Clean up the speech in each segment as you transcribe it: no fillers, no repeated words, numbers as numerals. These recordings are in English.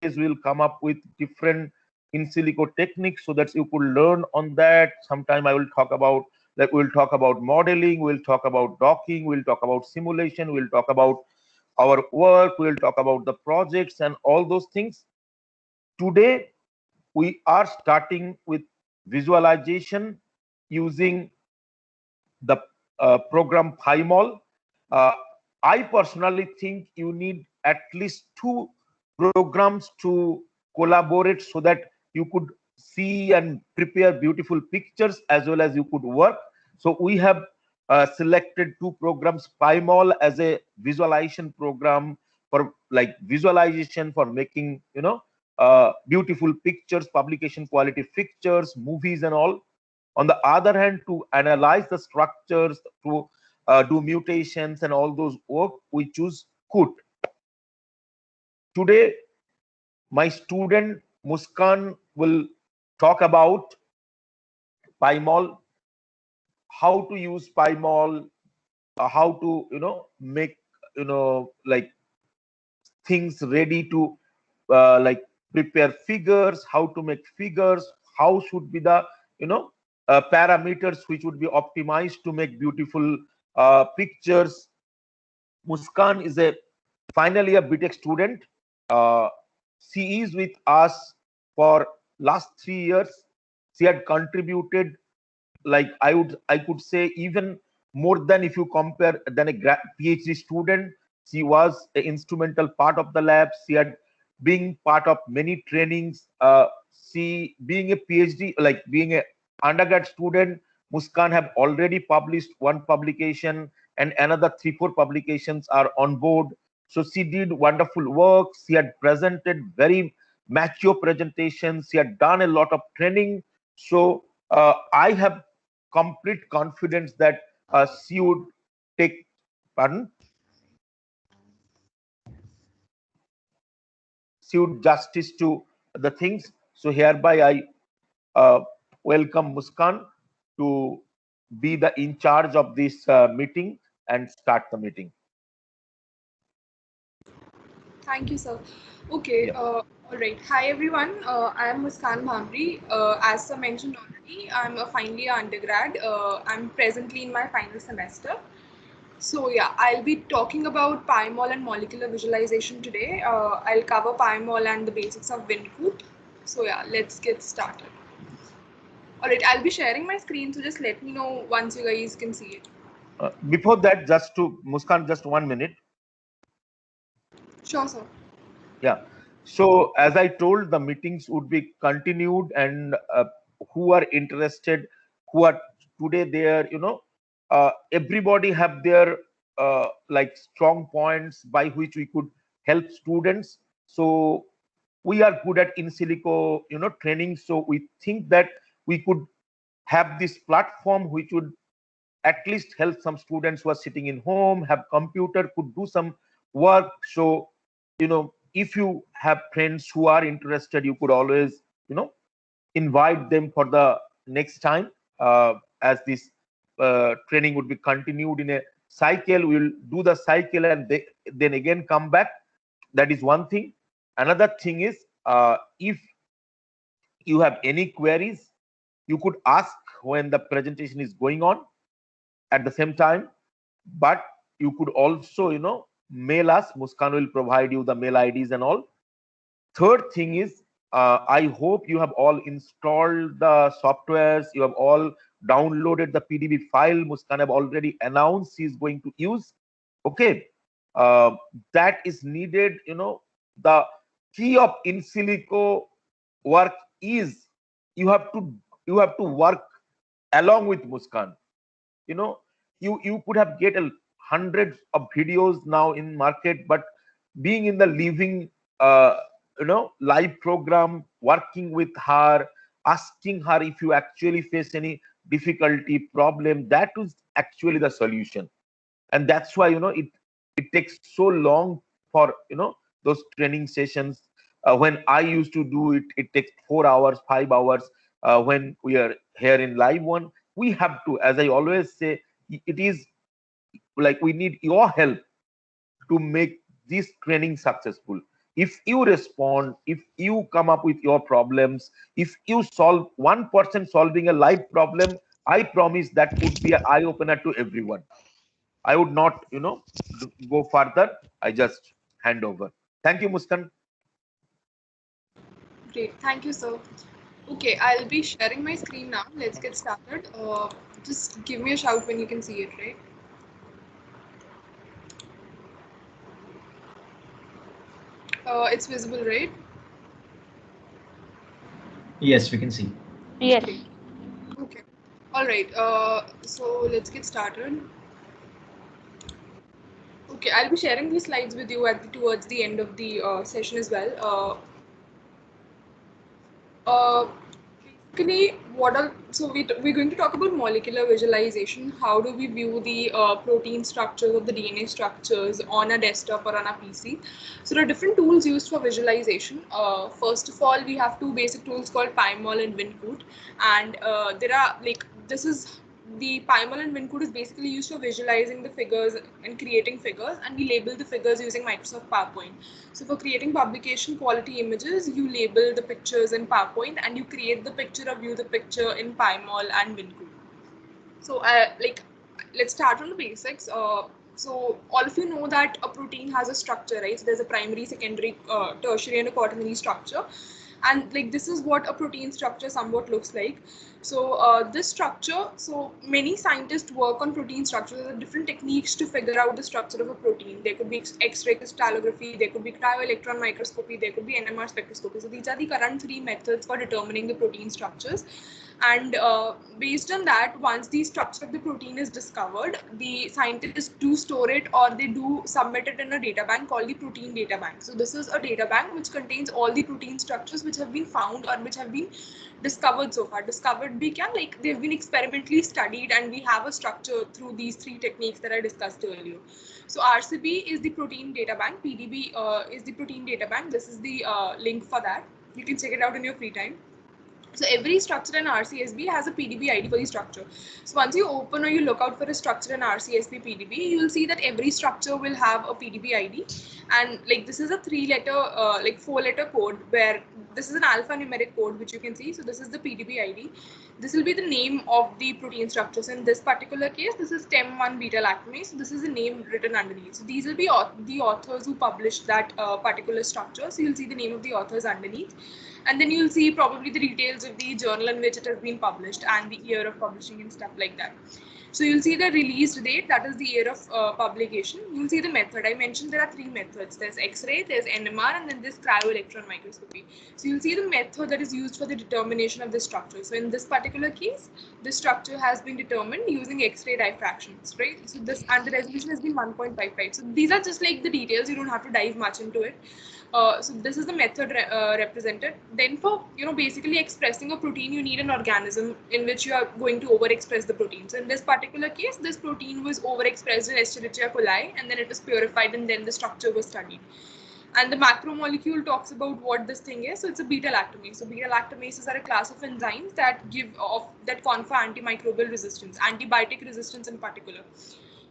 days we'll come up with different in silico techniques so that you could learn on that. Sometime I will talk about, like, we'll talk about modeling, we'll talk about docking, we'll talk about simulation, we'll talk about our work, we'll talk about the projects and all those things. Today we are starting with visualization using the program PyMol. Uh, I personally think you need at least two programs to collaborate so that you could see and prepare beautiful pictures as well as you could work. So we have selected two programs, PyMol as a visualization program for like visualization for making, beautiful pictures, publication quality pictures, movies and all. On the other hand, to analyze the structures, to do mutations and all those work, we choose Qt. Today my student Muskan will talk about PyMol, how to use PyMol, how to make like things ready to like prepare figures, how to make figures, how should be the parameters which would be optimized to make beautiful pictures. Muskan is a finally a BTech student. Uh, she is with us for last 3 years. She had contributed, like I could say, even more than if you compare than a PhD student. She was an instrumental part of the lab. She had been part of many trainings. She being a PhD, like being a undergrad student, Muskan have already published one publication and another 3 4 publications are on board. So she did wonderful work. She had presented very mature presentations. She had done a lot of training. So I have complete confidence that she would take, pardon, she would justice to the things. So hereby I uh, welcome Muskan to be the in charge of this meeting and start the meeting. Thank you, sir. Okay, Yeah. all right. Hi, everyone. I am Muskan Bhamri. As sir mentioned already, I'm a final year undergrad. I'm presently in my final semester. So, yeah, I'll be talking about PyMol and molecular visualization today. I'll cover PyMol and the basics of WinCoot. So, yeah, let's get started. All right, I'll be sharing my screen, so just let me know once you guys can see it. Before that, just to Muskan, just 1 minute. Sure, sir. Yeah. So as I told, the meetings would be continued, and who are interested, who are today there, everybody have their like strong points by which we could help students. So we are good at in silico, training. So we think that we could have this platform which would at least help some students who are sitting in home, have computer, could do some work. So if you have friends who are interested, you could always invite them for the next time, as this training would be continued in a cycle. We'll do the cycle and then again come back. That is one thing. Another thing is, if you have any queries, you could ask when the presentation is going on at the same time. But you could also mail us. Muskan will provide you the mail IDs and all. Third thing is, I hope you have all installed the softwares, you have all downloaded the pdb file Muskan have already announced he is going to use. Okay. That is needed. The key of in silico work is you have to work along with Muskan. you know you could have get hundreds of videos now in market, but being in the living live program, working with her, asking her if you actually face any difficulty problem, that is actually the solution. And that's why it takes so long for those training sessions. When I used to do it, it takes 4 hours, 5 hours. When we are here in live one, we have to, as I always say, it is like we need your help to make this training successful. If you respond, if you come up with your problems, if you solve one person solving a live problem, I promise that would be an eye opener to everyone. I would not, go further. I just hand over. Thank you, Muskan. Great. Thank you, sir. Okay, I'll be sharing my screen now. Let's get started. Just give me a shout when you can see it, right? It's visible, right? Yes, we can see. Yes. Great. Okay. All right. So let's get started. Okay, I'll be sharing these slides with you towards the end of the session as well. Uh, Basically, we're going to talk about molecular visualization. How do we view the protein structures or the DNA structures on a desktop or on a PC? So there are different tools used for visualization. First of all, we have two basic tools called PyMol and WinCode, and there are like this is the PyMol and WinCode is basically used for visualizing the figures and creating figures, and we label the figures using Microsoft PowerPoint. So for creating publication quality images, you label the pictures in PowerPoint and you create the picture or view the picture in PyMol and WinCode. So let's start from the basics. So all of you know that a protein has a structure, right? So there's a primary, secondary, tertiary, and a quaternary structure. And like this is what a protein structure somewhat looks like. So this structure, so many scientists work on protein structures. There are different techniques to figure out the structure of a protein. There could be X-ray crystallography, there could be cryo-electron microscopy, there could be NMR spectroscopy. So these are the current three methods for determining the protein structures. And based on that, once the structure of the protein is discovered, the scientists do store it or they do submit it in a data bank called the protein data bank. So this is a data bank which contains all the protein structures which have been found or which have been discovered so far. Discovered we can like they've been experimentally studied, and we have a structure through these three techniques that I discussed earlier. So RCB is the protein data bank, PDB is the protein data bank. This is the link for that. You can check it out in your free time. So every structure in RCSB has a PDB ID for the structure. So once you open or you look out for a structure in RCSB PDB, you will see that every structure will have a PDB ID. And like this is a 3-letter, like 4-letter code where this is an alphanumeric code which you can see. So this is the PDB ID. This will be the name of the protein structure. So in this particular case, this is TEM1 beta-lactamase. So this is the name written underneath. So these will be the authors who published that particular structure. So you'll see the name of the authors underneath. And then you'll see probably the details of the journal in which it has been published and the year of publishing and stuff like that. So you'll see the released date, that is the year of publication. You'll see the method. I mentioned there are three methods. There's X-ray, there's NMR, and then there's cryo-electron microscopy. So you'll see the method that is used for the determination of the structure. So in this particular case, the structure has been determined using X-ray diffractions, right? So this, and the resolution has been 1.55. So these are just like the details. You don't have to dive much into it. So this is the method represented. Then for basically expressing a protein, you need an organism in which you are going to overexpress the protein. So in this particular case, this protein was overexpressed in Escherichia coli, and then it was purified, and then the structure was studied. And the macromolecule talks about what this thing is. So it's a beta-lactamase. So beta-lactamases are a class of enzymes that that confer antimicrobial resistance, antibiotic resistance in particular.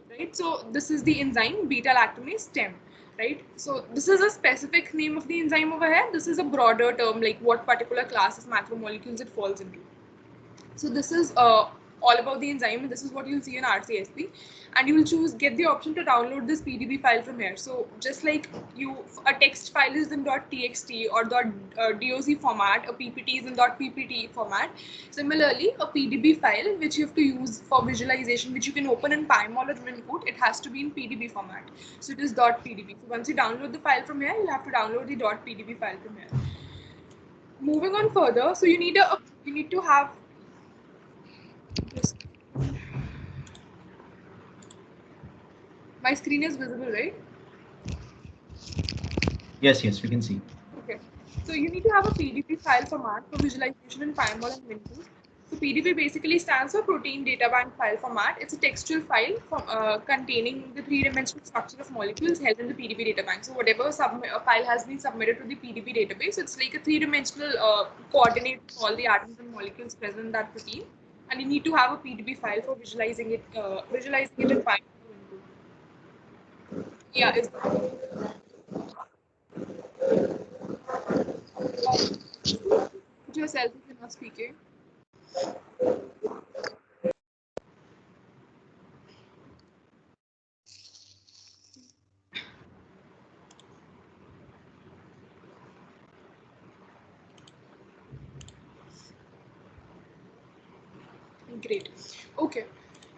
Right. So this is the enzyme beta-lactamase TEM. Right. So this is a specific name of the enzyme over here. This is a broader term, like what particular class of macromolecules it falls into. So this is all about the enzyme, and this is what you'll see in RCSP. And you will get the option to download this PDB file from here. So just like a text file is in .txt or .doc format, a PPT is in .ppt format. Similarly, a PDB file which you have to use for visualization, which you can open in PyMol or WinCode, it has to be in PDB format. So it is .pdb. So once you download the file from here, you'll have to download the .pdb file from here. Moving on further, so you need to have my screen is visible, right? Yes, we can see. Okay. So you need to have a PDB file format for visualization in PyMol and WinCode. So PDB basically stands for Protein Data Bank File Format. It's a textual file containing the three-dimensional structure of molecules held in the PDB data bank. So whatever file has been submitted to the PDB database, it's like a three-dimensional coordinate of all the atoms and molecules present in that protein. And you need to have a PDB file for visualizing it in PyMol or WinCode. Yeah, yourself if you're not speaking. Great. Okay.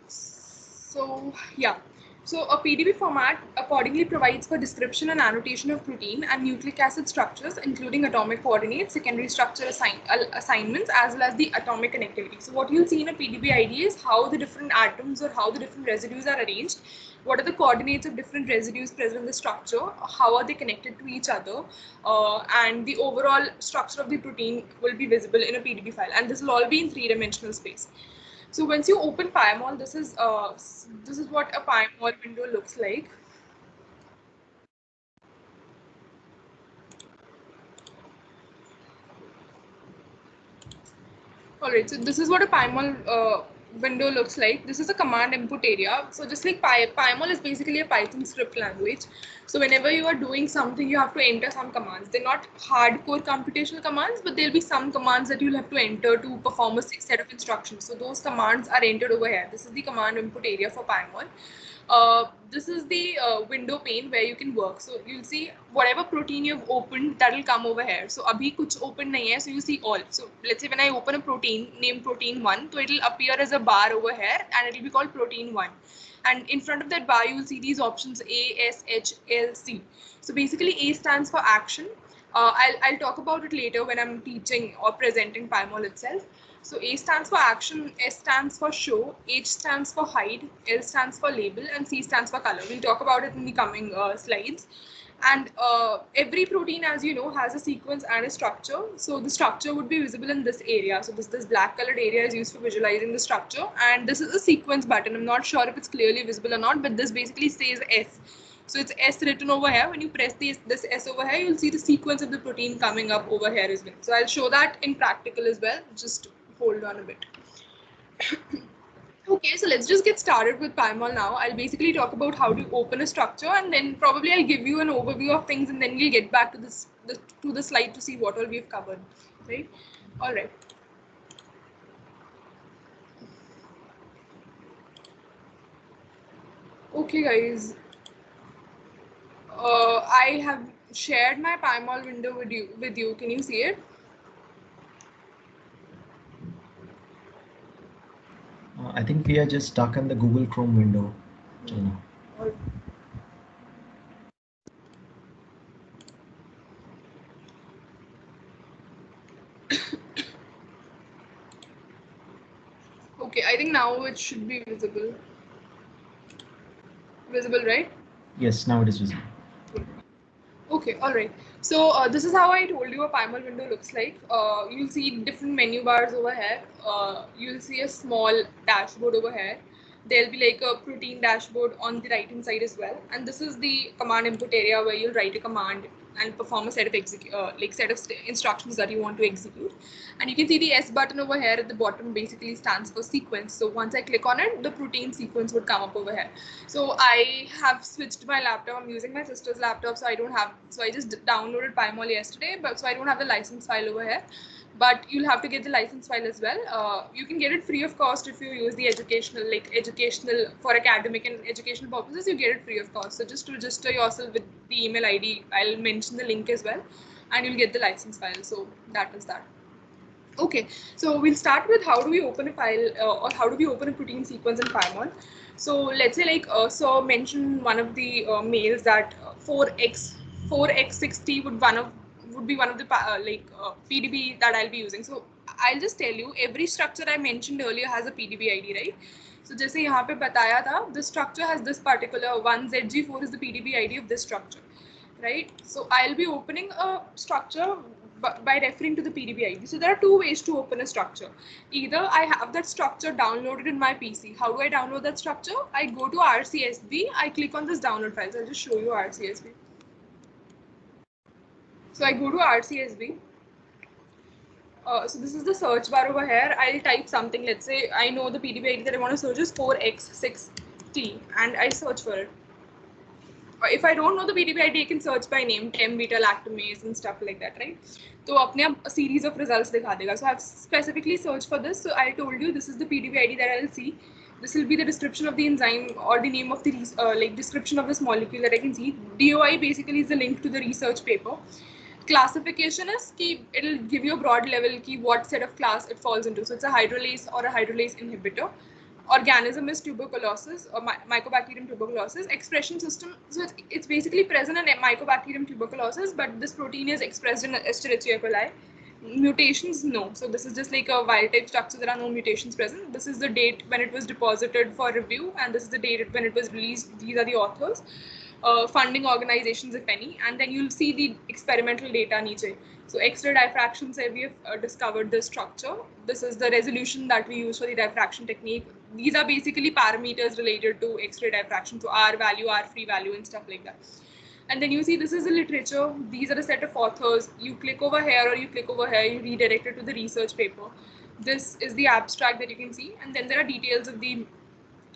So yeah. So a PDB format accordingly provides for description and annotation of protein and nucleic acid structures, including atomic coordinates, secondary structure assignments, as well as the atomic connectivity. So what you'll see in a PDB ID is how the different atoms or how the different residues are arranged, what are the coordinates of different residues present in the structure, how are they connected to each other, and the overall structure of the protein will be visible in a PDB file, and this will all be in three-dimensional space. So once you open PyMol, this is what a PyMol window looks like. Alright, so this is what a PyMol window looks like. This is a command input area. So just like PyMol is basically a Python script language. So whenever you are doing something, you have to enter some commands. They're not hardcore computational commands, but there'll be some commands that you'll have to enter to perform a set of instructions. So those commands are entered over here. This is the command input area for PyMol. This is the window pane where you can work. So you'll see whatever protein you've opened, that will come over here. So abhi kuch open nahi hai, so you see all. So let's say when I open a protein named protein 1, so it'll appear as a bar over here and it'll be called protein 1. And in front of that bar, you will see these options A, S, H, L, C. So basically A stands for action. I'll talk about it later when I'm teaching or presenting PyMol itself. So A stands for action, S stands for show, H stands for hide, L stands for label, and C stands for color. We'll talk about it in the coming slides. And every protein, as you know, has a sequence and a structure. So the structure would be visible in this area. So this black colored area is used for visualizing the structure. And this is a sequence button. I'm not sure if it's clearly visible or not, but this basically says S. So it's S written over here. When you press this S over here, you'll see the sequence of the protein coming up over here as well. So I'll show that in practical as well. Just hold on a bit. Okay, so let's just get started with PyMol now. I'll basically talk about how to open a structure, and then probably I'll give you an overview of things, and then we'll get back to the slide to see what all we've covered, right? All right. Okay, guys. I have shared my PyMol window with you. Can you see it? I think we are just stuck in the Google Chrome window till now. Okay, I think now it should be visible. Visible, right? Yes, now it is visible. Okay, all right. So this is how I told you a PyMol window looks like. You'll see different menu bars over here. You'll see a small dashboard over here. There'll be like a protein dashboard on the right hand side as well. And this is the command input area where you'll write a command and perform a set of instructions that you want to execute. And you can see the S button over here at the bottom basically stands for sequence. So once I click on it, the protein sequence would come up over here. So I have switched my laptop. I'm using my sister's laptop, so I just downloaded PyMol yesterday, but so I don't have the license file over here. But you'll have to get the license file as well. You can get it free of cost if you use the educational for academic and educational purposes. You get it free of cost. So just register yourself with the email ID. I'll mention the link as well, and you'll get the license file. So that is that. Okay, so we'll start with how do we open a file or how do we open a protein sequence in PyMol. So let's say so mention one of the mails that 4x60 would be one of the PDB that I'll be using. So I'll just tell you every structure I mentioned earlier has a PDB ID, right? So जैसे यहाँ पे बताया था, this structure has this particular 1ZG4 is the PDB ID of this structure, right? So I'll be opening a structure by referring to the PDB ID. So there are two ways to open a structure. Either I have that structure downloaded in my PC. How do I download that structure? I go to RCSB, I click on this download files. I'll just show you RCSB. So I go to RCSB. So this is the search bar over here. I'll type something. Let's say I know the PDB ID that I want to search is 4x6t, and I search for it. if I don't know the PDB ID, I can search by name, TEM beta lactamase and stuff like that, right? So apne aap a series of results dikha dega. So I've specifically searched for this. So I told you this is the PDB ID that I'll see. This will be the description of the enzyme or the name of the like description of this molecule that I can see. DOI basically is the link to the research paper. Classification is key, it'll give you a broad level key what set of class it falls into. So it's a hydrolase or a hydrolase inhibitor. Organism is tuberculosis or Mycobacterium tuberculosis. Expression system, so it's basically present in Mycobacterium tuberculosis, but this protein is expressed in Escherichia coli. Mutations, no. So this is just like a wild type structure. There are no mutations present. This is the date when it was deposited for review, and this is the date when it was released. These are the authors. Funding organizations, if any, and then you'll see the experimental data niche. So X-ray diffraction say we have discovered this structure. This is the resolution that we use for the diffraction technique. These are basically parameters related to X-ray diffraction, so R value, R free value and stuff like that. And then you see this is the literature. These are a set of authors. You click over here or you click over here, you redirect it to the research paper. This is the abstract that you can see, and then there are details of the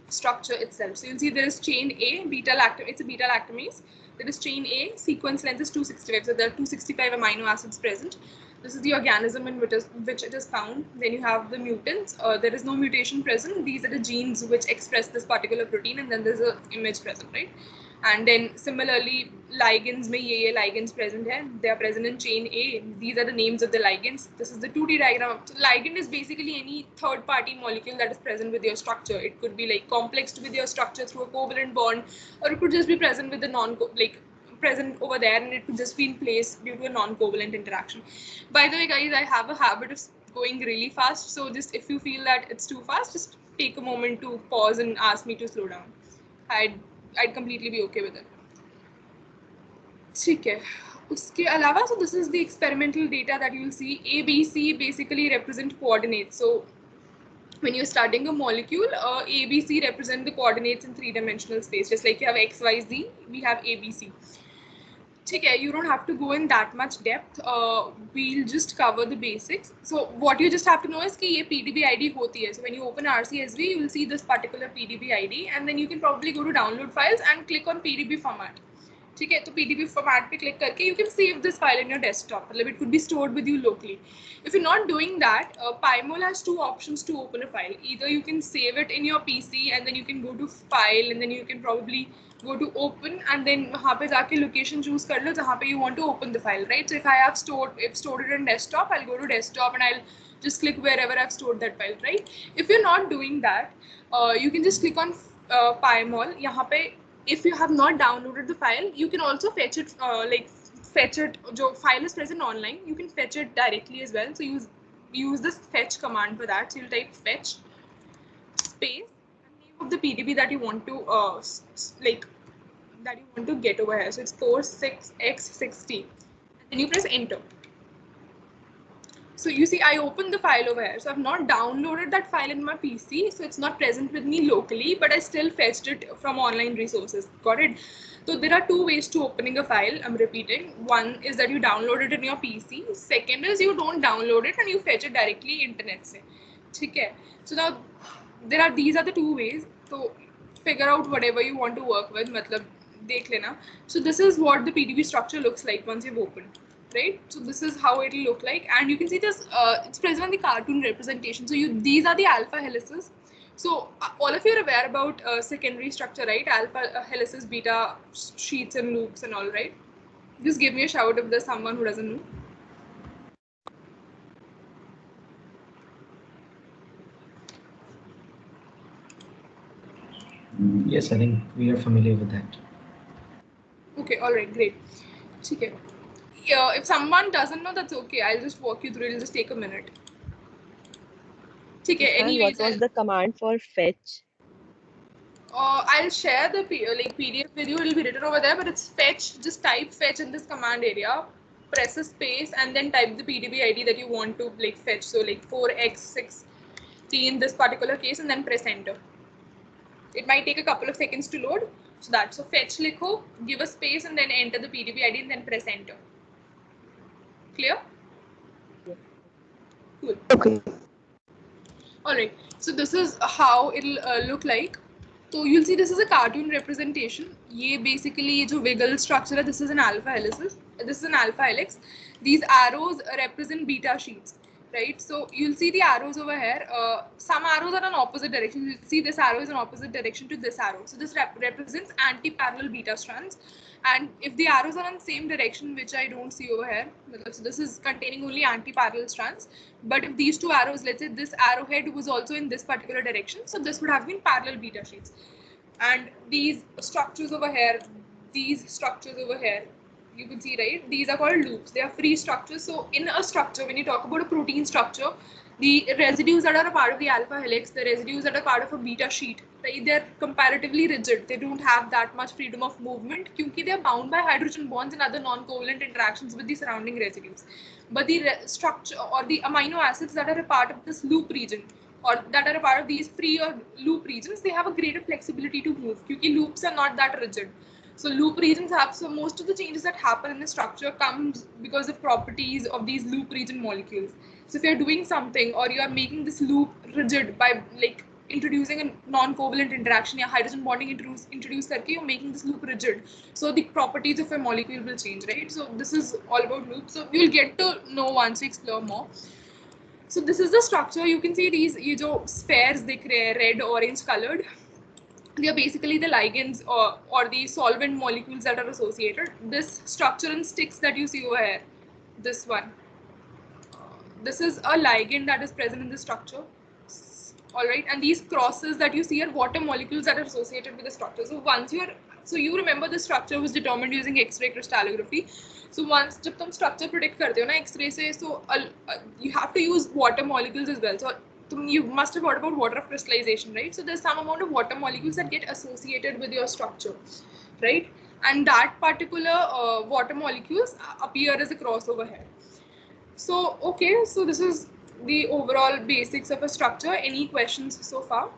structure itself. So you'll see there is chain A, beta lactam, it's a beta lactamase. There is chain A, sequence length is 265. So there are 265 amino acids present. This is the organism in which it is found. Then you have the mutants. There is no mutation present. These are the genes which express this particular protein, and then there's an image present, right? And then similarly, ligands में ये ligands present है. They are present in chain A. These are the names of the ligands. This is the 2D diagram. So ligand is basically any third-party molecule that is present with your structure. It could be like complexed with your structure through a covalent bond, or it could just be present with the present over there, and it could just be in place due to a non-covalent interaction. By the way, guys, I have a habit of going really fast. So just if you feel that it's too fast, just take a moment to pause and ask me to slow down. I'd completely be okay with it. ठीक है. उसके अलावा, so this is the experimental data that you'll see. A, B, C basically represent coordinates. So when you're studying a molecule, A, B, C represent the coordinates in three-dimensional space. Just like you have X, Y, Z, we have A, B, C. Okay, you don't have to go in that much depth. We'll just cover the basics. So what you just have to know is कि ये PDB ID होती है. So when you open RCSB, you will see this particular PDB ID, and then you can probably go to download files and click on PDB format. ठीक है, तो PDB format पे click करके you can save this file in your desktop. मतलब it could be stored with you locally. If you're not doing that, Pymol has two options to open a file. Either you can save it in your PC, and then you can go to file, and then you can probably go to open, and then वहाँ पे जाके location choose कर लो जहाँ पे you want to open the file, right? So if I have stored it in desktop, I'll go to desktop and I'll just click wherever I've stored that file, right? If you're not doing that, you can just click on Pymol. यहाँ पे if you have not downloaded the file, you can also fetch it fetch it. जो file is present online, you can fetch it directly as well. So use this fetch command for that. So you'll type fetch space and name of the PDB that you want to get over here. So it's 46X60, and then you press enter. So you see, I opened the file over here. So I've not downloaded that file in my PC, so it's not present with me locally, but I still fetched it from online resources. Got it? So there are two ways to opening a file. I'm repeating. One is that you download it in your PC. Second is you don't download it and you fetch it directly internet se. Okay. So now these are the two ways. So figure out whatever you want to work with. मतलब देख लेना. So this is what the PDB structure looks like once you've opened. Right, so this is how it'll look like, and you can see this. It's present on the cartoon representation. So these are the alpha helices. So all of you are aware about secondary structure, right? Alpha helices, beta sheets and loops and all, right? Just give me a shout if there's someone who doesn't know. Yes, I think we are familiar with that. Okay, all right, great. Okay. If someone doesn't know, that's okay. I'll just walk you through. It'll just take a minute. Okay. Anyways, what was the command for fetch? I'll share the PDF with you. It'll be written over there, but it's fetch. Just type fetch in this command area, press a space, and then type the PDB ID that you want to fetch. So 4x60 in this particular case, and then press enter. It might take a couple of seconds to load. So fetch likho, give a space, and then enter the PDB ID, and then press enter. Clear? Yeah. Cool. Okay. All right. So this is how it'll look like. So you'll see this is a cartoon representation. ये basically जो wiggle structure है, this is an alpha helix. This is an alpha helix. These arrows represent beta sheets, right? So you'll see the arrows over here. Some arrows are in opposite direction. You'll see this arrow is in opposite direction to this arrow. So this represents anti-parallel beta strands. And if the arrows are in same direction, which I don't see over here, so this is containing only anti-parallel strands. But if these two arrows, let's say this arrowhead was also in this particular direction, so this would have been parallel beta sheets. And these structures over here, you can see, right? These are called loops. They are free structures. So in a structure, when you talk about a protein structure, the residues that are a part of the alpha helix, the residues that are part of a beta sheet, right, they're comparatively rigid. They don't have that much freedom of movement because they're bound by hydrogen bonds and other non-covalent interactions with the surrounding residues. But the structure or the amino acids that are a part of this loop region, or that are a part of these free or loop regions, they have a greater flexibility to move because loops are not that rigid. So loop regions have, so most of the changes that happen in the structure comes because of properties of these loop region molecules. So if you're doing something or you are making this loop rigid by like introducing a non-covalent interaction, या hydrogen bonding introduce करके you're making this loop rigid. So the properties of a molecule will change, right? So this is all about loops. So you'll get to know once you explore more. So this is the structure. You can see these ये जो spheres दिख रहे हैं red orange colored. They are basically the ligands or the solvent molecules that are associated. This structure in sticks that you see over here, this one, this is a ligand that is present in the structure. All right, and these crosses that you see are water molecules that are associated with the structure. So you remember the structure was determined using X-ray crystallography. So once जब तुम structure predict करते हो ना X-ray से, so you have to use water molecules as well. So you must have heard about water crystallization, right? So there's some amount of water molecules that get associated with your structure, right? And that particular water molecules appear as a crossover here. So, okay, so this is the overall basics of a structure. Any questions so far?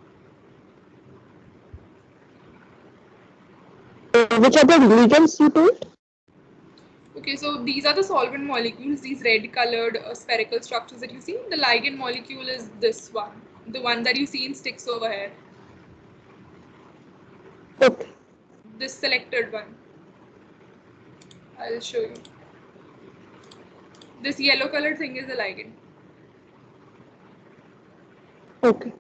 Which are the ligands you told? Okay, so these are the solvent molecules, these red colored spherical structures that you see. The ligand molecule is this one, the one that you see in sticks over here. Okay. This selected one. I'll show you. This yellow colored thing is the ligand. Okay.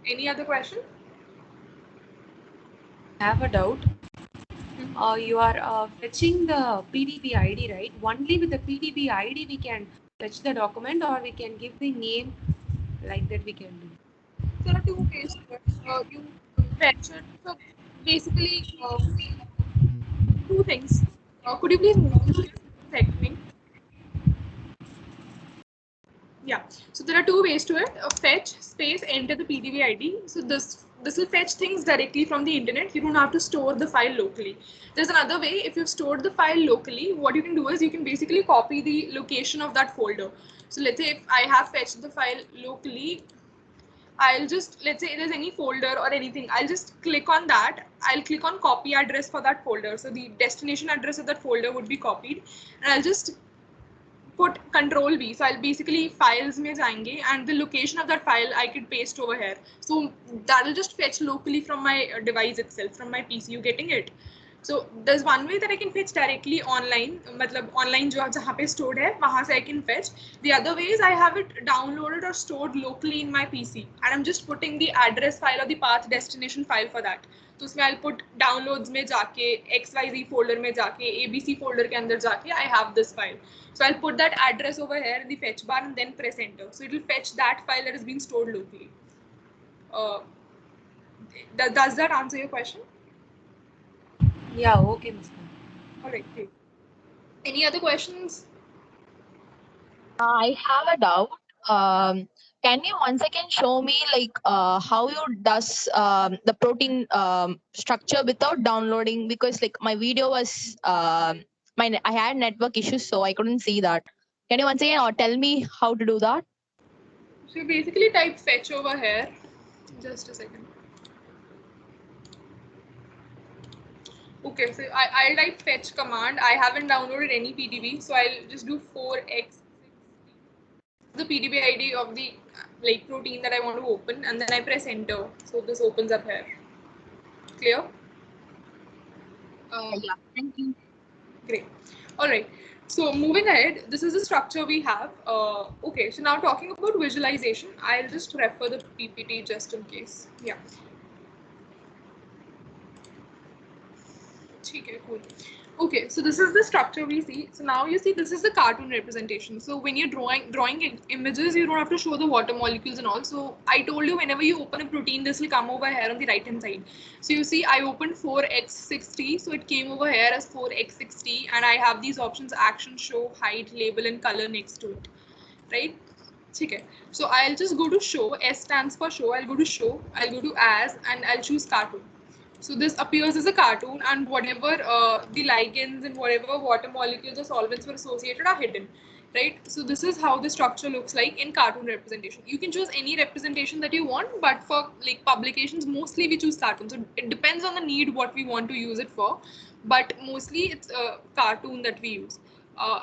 Any other question? I have a doubt. You are fetching the PDB ID, right? Only with the PDB ID we can fetch the document, or we can give the name like that we can do. There are two ways to it. You fetch it. So basically, two things. Could you please move to the second thing? Yeah. So there are two ways to it. Fetch space enter the PDB ID. So this will fetch things directly from the internet. You don't have to store the file locally. There's another way. If you've stored the file locally, what you can do is you can basically copy the location of that folder. So let's say if I have fetched the file locally, I'll just, let's say there's any folder or anything, I'll just click on that. I'll click on copy address for that folder. So the destination address of that folder would be copied, and I'll just put control V. So I'll basically files mein jayenge, and the location of that file I could paste over here. So that'll just fetch locally from my device itself, from my PC. You getting it? So there's one way that I can fetch directly online, मतलब online जो जहाँ पे stored है वहाँ से I can fetch. The other way is I have it downloaded or stored locally in my PC, and I'm just putting the address file or the path destination file for that. तो उसमें I'll put downloads में जाके XYZ folder में जाके ABC folder के अंदर जाके I have this file. So I'll put that address over here in the fetch bar and then press enter. So it will fetch that file that is being stored locally. Does that answer your question? Yeah, okay, Ms. Khan. All right, great. Any other questions? I have a doubt. Can you once again show me like how you does the protein structure without downloading? Because like my video was I had network issues, so I couldn't see that. Can you once again or tell me how to do that? So you basically type fetch over here. Just a second. Okay, so I'll type fetch command. I haven't downloaded any PDB, so I'll just do 4x. The PDB ID of the like protein that I want to open, and then I press enter. So this opens up here. Clear? Yeah, thank you. Great. All right. So moving ahead, this is the structure we have. Okay, so now talking about visualization, I'll just refer the PPT just in case. Yeah. Okay, cool. Okay, so this is the structure we see. So now you see this is the cartoon representation. So when you're drawing images, you don't have to show the water molecules and all. So I told you whenever you open a protein, this will come over here on the right hand side. So you see I opened 4x60, so it came over here as 4x60, and I have these options: action, show, height, label, and color next to it, right? Okay. So I'll just go to show. S stands for show. I'll go to show. I'll go to as, and I'll choose cartoon. So this appears as a cartoon, and whatever the ligands and whatever water molecules or solvents were associated are hidden, right? So this is how the structure looks like in cartoon representation. You can choose any representation that you want, but for like publications, mostly we choose cartoon. So it depends on the need what we want to use it for, but mostly it's a cartoon that we use.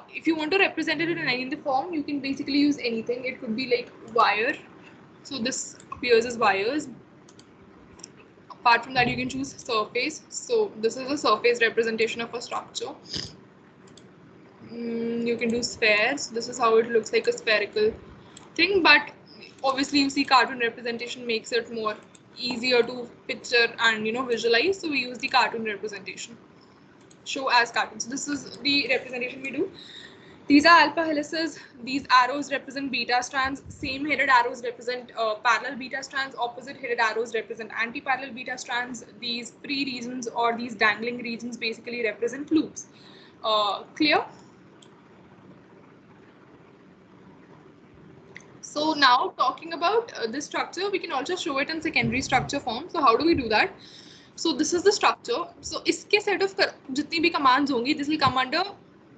If you want to represent it in any form, you can basically use anything. It could be like wire. So this appears as wires. Apart from that, you can choose surface. So this is a surface representation of a structure. You can do spheres. This is how it looks like a spherical thing, but obviously you see cartoon representation makes it more easier to picture and visualize. So we use the cartoon representation. Show as cartoon. So this is the representation we do. These are alpha helices. These arrows represent beta strands. Same headed arrows represent parallel beta strands. Opposite headed arrows represent anti-parallel beta strands. These free regions or these dangling regions basically represent loops. Clear? So now talking about this structure, we can also show it in secondary structure form. So how do we do that? So this is the structure. So iske set of jitni bhi commands hongi, this will come under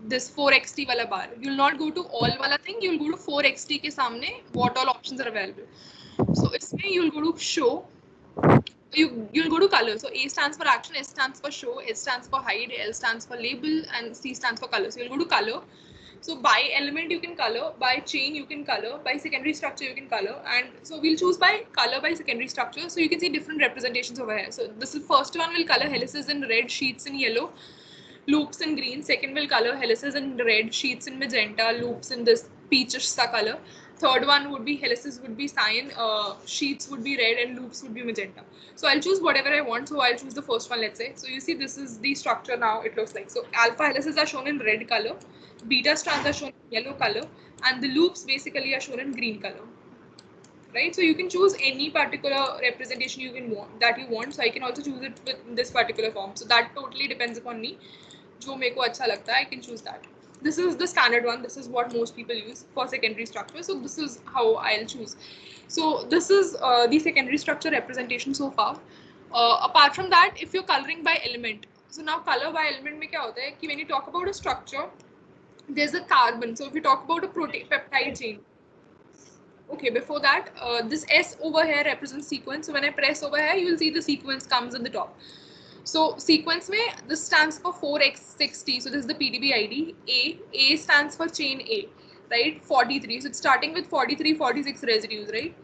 this 4xt wala bar. You will not go to all wala thing. You will go to 4xt ke samne what all options are available. So isme you will go to show. You'll go to color. So A stands for action, S stands for show, S stands for hide, L stands for label, and C stands for color. So you'll go to color. So by element you can color, by chain you can color, by secondary structure you can color, and so we'll choose by color by secondary structure. So you can see different representations over here. So this is first one will color helices in red, sheets in yellow, loops in green. Second will color helices in red, sheets in magenta, loops in this peachish sa color. Third one would be helices would be cyan, sheets would be red, and loops would be magenta. So I'll choose whatever I want. So I'll choose the first one, let's say. So you see this is the structure now it looks like. So alpha helices are shown in red color, beta strands are shown in yellow color, and the loops basically are shown in green color. Right, so you can choose any particular representation you want. So I can also choose it with this particular form. So that totally depends upon me. जो मेरे को अच्छा लगता है, I can choose that. This is the standard one. This is what most people use for secondary structure. So this is how I'll choose. So this is the secondary structure representation so far. Apart from that, if you're coloring by element, so now color by element में क्या होता है कि when you talk about a structure, there's a carbon. So if you talk about a protein peptide chain, okay, before that, this S over here represents sequence. So when I press over here, you will see the sequence comes in the top. So sequence mein, this stands for 4x60. So this is the PDB ID. A stands for chain A, right? 43. So it's starting with 43, 46 residues, right?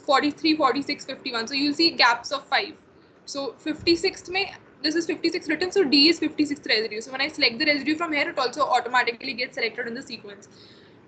43, 46, 51. So you'll see gaps of 5. So 56th mein, this is 56 written. So D is 56th residue. So when I select the residue from here, it also automatically gets selected in the sequence,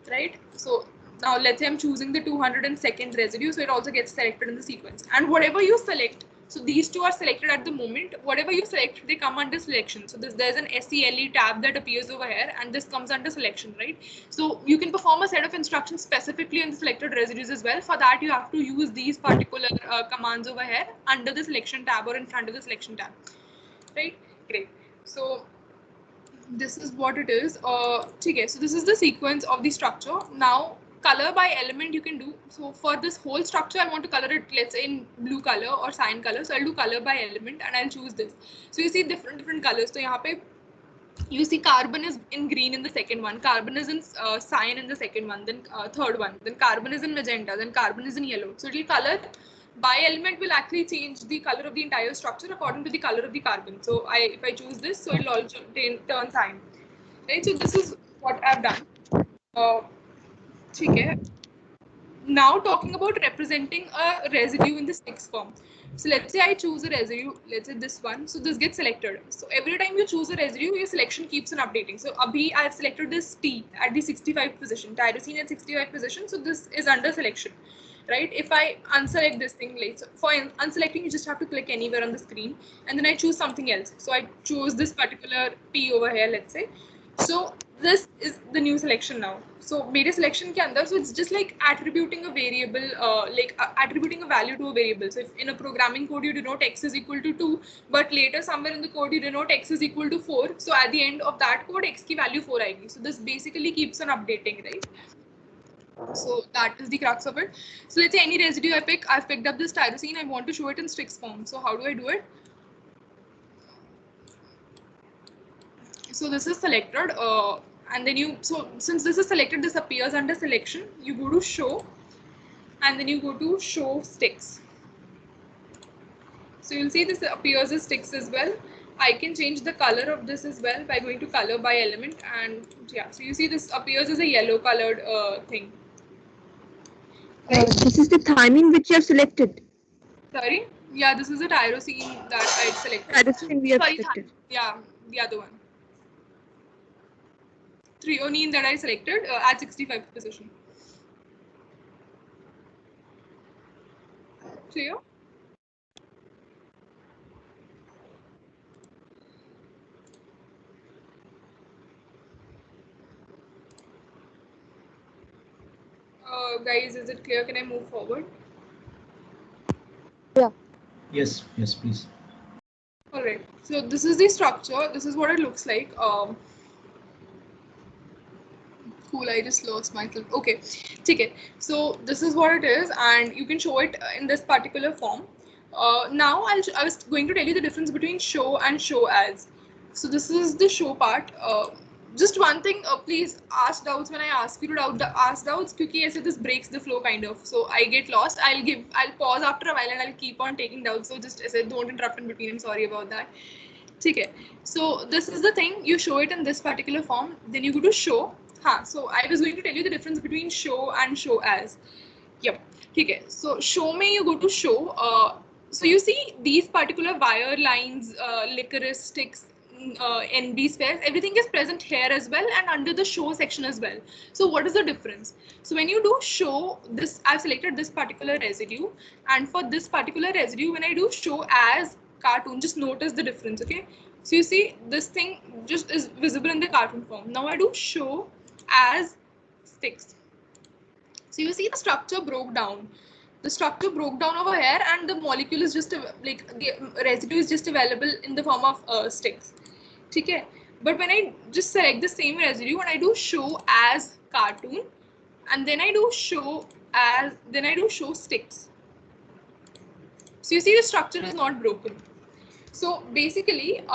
right? So now let's say I'm choosing the 202nd residue. So it also gets selected in the sequence. And whatever you select, so these two are selected at the moment. Whatever you select, they come under selection. So there's an SELE tab that appears over here, and this comes under selection, right? So you can perform a set of instructions specifically on the selected residues as well. For that, you have to use these particular commands over here under the selection tab or in front of the selection tab, right? Great. So this is what it is. Okay, so this is the sequence of the structure. Now color by element you can do. So for this whole structure, I want to color it, let's say in blue color or cyan color. So I'll do color by element and I'll choose this. So you see different colors. So यहाँ पे you see carbon is in green in the second one, carbon is in cyan in the second one, then third one, then carbon is in magenta, then carbon is in yellow. So it will color by element will actually change the color of the entire structure according to the color of the carbon. So if I choose this, so it will also turn cyan, right? So this is what I've done. ठीक है. Now talking about representing a residue in the sticks form. So let's say I choose a residue, let's say this one. So this gets selected. So every time you choose a residue, your selection keeps on updating. So abhi I have selected this T at the 65th position, tyrosine at 65th position. So this is under selection, right? If I unselect this thing, like so for unselecting, you just have to click anywhere on the screen, and then I choose something else. So I choose this particular P over here, let's say. So this is the new selection now. So मेरे selection के अंदर, so it's just like attributing a variable, attributing a value to a variable. So if in a programming code you denote x is equal to 2, but later somewhere in the code you denote x is equal to 4. So at the end of that code, x की value 4 आएगी. So this basically keeps on updating, right? So that is the crux of it. So let's say any residue I pick, I've picked up this tyrosine, I want to show it in sticks form. So how do I do it? So this is selected, and then you, so since this is selected, this appears under selection. You go to show, and then you go to show sticks. So you'll see this appears as sticks as well. I can change the color of this as well by going to color by element, and yeah, so you see this appears as a yellow colored thing. This is the thymine which you have selected. Sorry, yeah, this is a tyrosine that I selected. Tyrosine we have Sorry, selected. yeah, the other one. Threonine that I selected at 65th position. Clear? Guys, is it clear? Can I move forward? Yes, yes, please. All right. So this is the structure. This is what it looks like. Cool. I just lost myself. Okay. Take it. So this is what it is, and you can show it in this particular form. Now I was going to tell you the difference between show and show as. So this is the show part. Just one thing, please ask doubts when I ask you to ask doubts, because ऐसे this breaks the flow kind of. So I get lost. I'll pause after a while and I'll keep on taking doubts. So just ऐसे don't interrupt in between. I'm sorry about that. Okay. So this is the thing. You show it in this particular form. Then you go to show. So I was going to tell you the difference between show and show as. Yep. Okay. So show me, you go to show. So you see these particular wire lines, licorice sticks, NB spares, everything is present here as well and under the show section as well. So what is the difference? So when you do show this, I've selected this particular residue, and for this particular residue, when I do show as cartoon, just notice the difference, okay? So you see this thing just is visible in the cartoon form. Now I do show as sticks. So you see the structure broke down. The structure broke down over here, and the molecule is just like the residue is just available in the form of sticks. Okay. But when I just select the same residue and I do show as cartoon, and then I do show as, then I do show sticks. So you see the structure is not broken. So basically,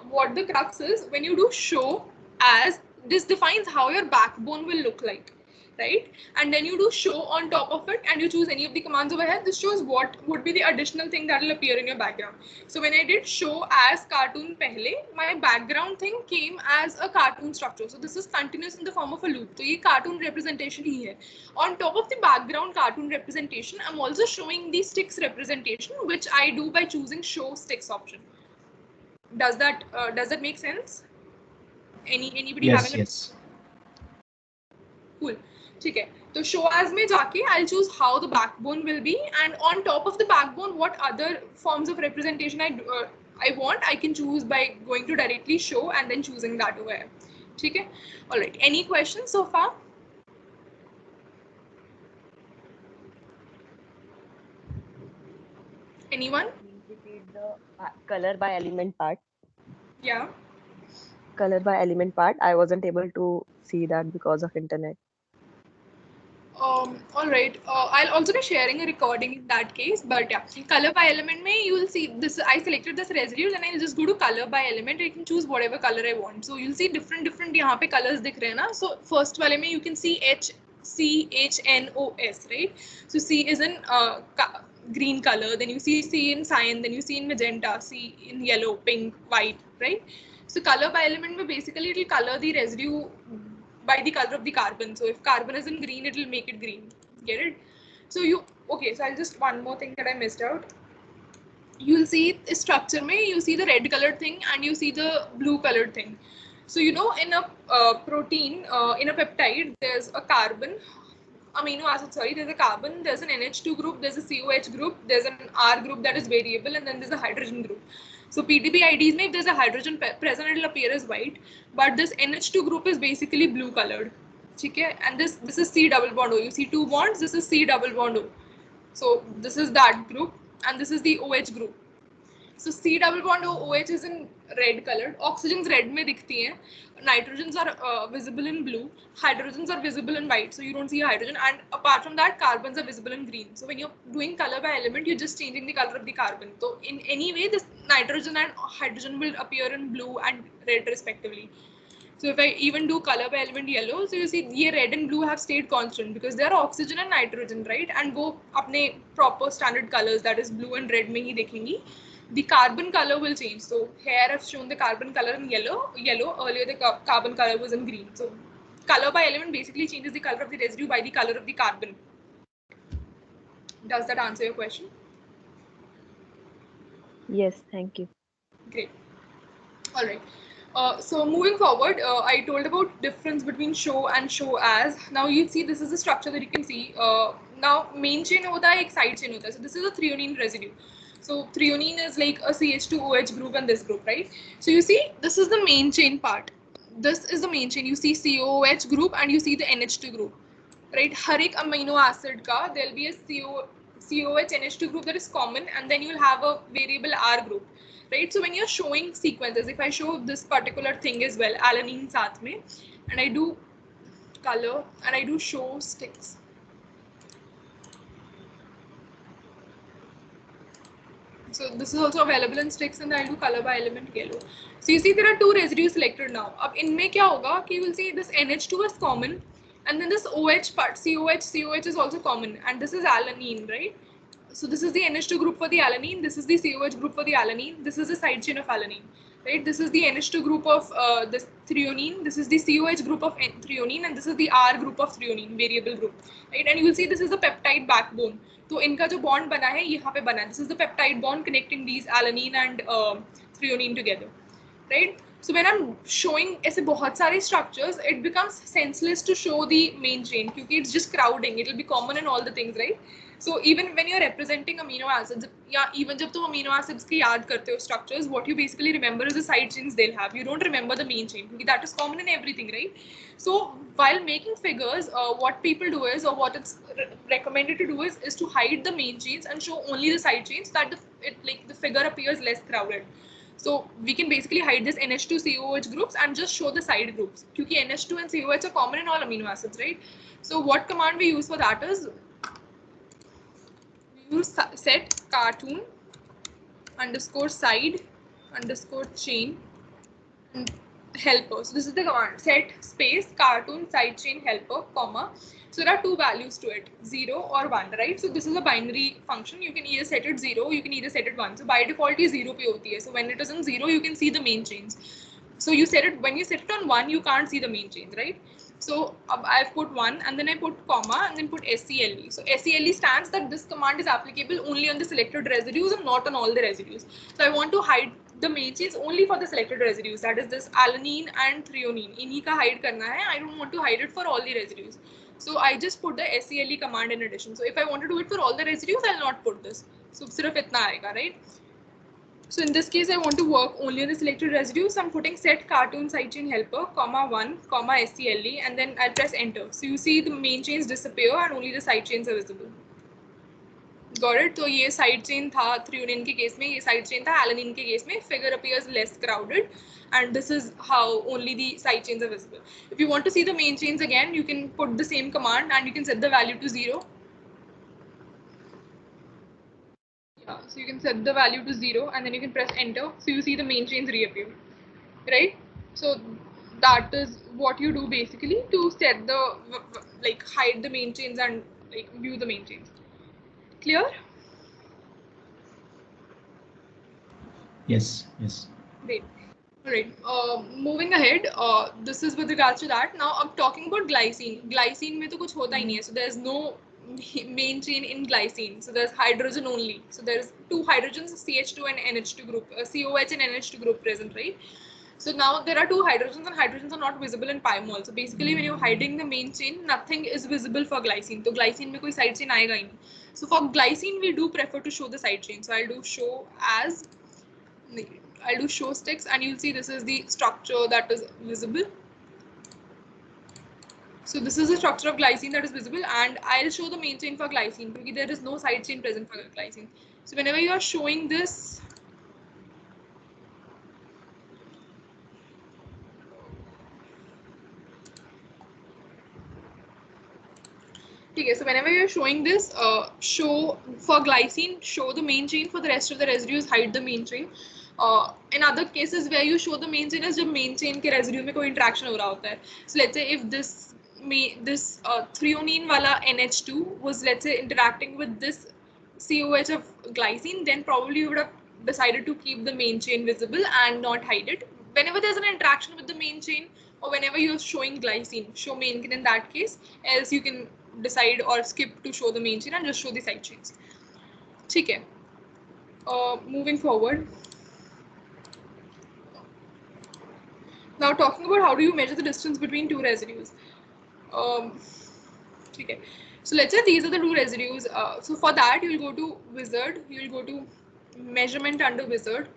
what the crux is, when you do show as, this defines how your backbone will look like, right? And then you do show on top of it, and you choose any of the commands over here. This shows what would be the additional thing that will appear in your background. So when I did show as cartoon pehle, my background thing came as a cartoon structure. So this is continuous in the form of a loop. So ये cartoon representation ही है. On top of the background cartoon representation, I'm also showing the sticks representation, which I do by choosing show sticks option. Does that make sense? Anybody Yes, having yes. Cool. ठीक है. तो show as में जाके I'll choose how the backbone will be, and on top of the backbone, what other forms of representation I want, I can choose by going to directly show and then choosing that over here. ठीक है. All right. Any questions so far? Anyone? Repeat the color by element part. Yeah. Color by element part. I wasn't able to see that because of internet. All right. I'll also be sharing a recording in that case. But yeah, color by element में you'll see this. I selected this residue, and I'll just go to color by element. I can choose whatever color I want. So you'll see different यहाँ पे colors दिख रहे हैं ना. So first वाले में you can see HCHNOS, right? So C is in green color. Then you see C in cyan. Then you see in magenta. C in yellow, pink, white, right? So color by element में basically it will color the residue by the color of the carbon. So if carbon is in green, it will make it green. Get it? So I'll just one more thing that I missed out. You'll see structure mein, you see the red colored thing and you see the blue colored thing. So in a protein, in a peptide, there's a carbon, amino acid, there's a carbon, there's an NH2 group, there's a COH group, there's an R group that is variable, and then there's a hydrogen group. So PDB IDs, if there's a hydrogen present, it'll appear as white, but this NH2 group is basically blue colored. Okay? And this is C double bond O. You see two bonds, this is C double bond O. So this is that group, and this is the OH group. So C double bond OH is in red colored. Oxygens red में दिखती हैं. Nitrogens are visible in blue. Hydrogens are visible in white. So you don't see a hydrogen. And apart from that, carbons are visible in green. So when you're doing color by element, you're just changing the color of the carbon. So in any way, this nitrogen and hydrogen will appear in blue and red respectively. So if I even do color by element yellow, so you see ये red and blue have stayed constant because they are oxygen and nitrogen, right? And वो अपने proper standard colors, that is blue and red में ही देखेंगी. The carbon color will change. So here I've shown the carbon color in yellow. Earlier the carbon color was in green. So color by element basically changes the color of the residue by the color of the carbon. Does that answer your question? Yes, thank you. Great. All right. So moving forward, I told about difference between show and show as. Now you see this is the structure that you can see. Now main chain hota hai, ek side chain hota hai. So this is a threonine residue. So threonine is like a CH2OH group and this group, right? So you see this is the main chain part. This is the main chain. You see COOH group and you see the NH2 group, right? Har ek amino acid ka there will be a COH NH2 group that is common, and then you'll have a variable R group. Right, so when you're showing sequences, if I show this particular thing as well, alanine saath mein, and I do color and I do show sticks. So this is also available in sticks, and I'll do color by element yellow. So you see there are two residues selected now. Ab inme kya hoga ki you will see this NH2 is common, and then this OH part, COH is also common, and this is alanine, right? So this is the NH2 group for the alanine, this is the COH group for the alanine, this is the side chain of alanine, right? This is the NH2 group of this threonine, this is the COH group of threonine, and this is the R group of threonine, variable group, right? And you will see this is the peptide backbone. So इनका जो bond बना है यहाँ पे बना है. This is the peptide bond connecting these alanine and threonine together, right? So when I'm showing ऐसे बहुत सारे structures, it becomes senseless to show the main chain क्योंकि it's just crowding. It will be common in all the things, right? So even when you're representing amino acids, yeah, even जब तुम amino acids की याद करते हो structures, what you basically remember is the side chains they'll have. You don't remember the main chain because that is common in everything, right? So while making figures, what people do is, or what it's recommended to do is to hide the main chains and show only the side chains, that the figure appears less crowded. So we can basically hide this NH2 COH groups and just show the side groups. Because NH2 and COH are common in all amino acids, right? So what command we use for that is, we use set cartoon underscore side underscore chain and helper. So this is the command, set space cartoon side chain helper, comma. So there are two values to it, 0 or 1, right? So this is a binary function. You can either set it 0, you can either set it 1. So by default, it is 0 pe hoti hai. So when it is in 0, you can see the main chains. So you set it, when you set it on 1, you can't see the main chains, right? So I've put 1 and then I put comma and then put SCLE. So SCLE stands that this command is applicable only on the selected residues and not on all the residues. So I want to hide the main chains only for the selected residues, that is this alanine and threonine. Inhi ka hide karna hai. I don't want to hide it for all the residues. So I just put the SCLE command in addition. So if I want to do it for all the residues, I'll not put this. So sirf itna aayega, right? So in this case, I want to work only on the selected residues. So I'm putting set cartoon sidechain helper, comma 1, comma SCLE, and then I'll press enter. So you see the main chains disappear and only the side chains are visible. Got it? So ये side chain था threonine के case में, ये side chain था alanine के case में. Figure appears less crowded, and this is how only the side chains are visible. If you want to see the main chains again, you can put the same command and you can set the value to 0. Yeah, so you can set the value to 0 and then you can press enter. So you see the main chains reappear, right? So that is what you do basically to set the, hide the main chains and view the main chains. Clear? Yes. Great. All right. Moving ahead, this is with regards to that. Now I'm talking about glycine. Glycine में तो कुछ होता ही नहीं है. So there's no main chain in glycine. So there's hydrogen only. So there's two hydrogens, CH2 and NH2 group, COH and NH2 group present, right? So now there are two hydrogens and hydrogens are not visible in pi mole. So basically when you're hiding the main chain, nothing is visible for glycine. So glycine में कोई side chain आएगा ही नहीं. So for glycine, we do prefer to show the side chain. So I'll do show sticks, and you'll see this is the structure that is visible. So this is the structure of glycine that is visible, and I'll show the main chain for glycine because there is no side chain present for glycine. So whenever you are showing this, okay, so whenever you're showing this, show for glycine, show the main chain. For the rest of the residues, hide the main chain. In other cases where you show the main chain is जब main chain के residue में कोई interaction हो रहा होता है. So let's say if this threonine वाला NH2 was, let's say, interacting with this COH of glycine, then probably you would have decided to keep the main chain visible and not hide it. Whenever there's an interaction with the main chain, or whenever you're showing glycine, show main chain in that case. Else you can decide or skip to show the main chain and just show the side chains. Okay. Moving forward. Now talking about how do you measure the distance between two residues. Okay. So let's say these are the two residues. So for that you will go to wizard, you will go to measurement under wizard,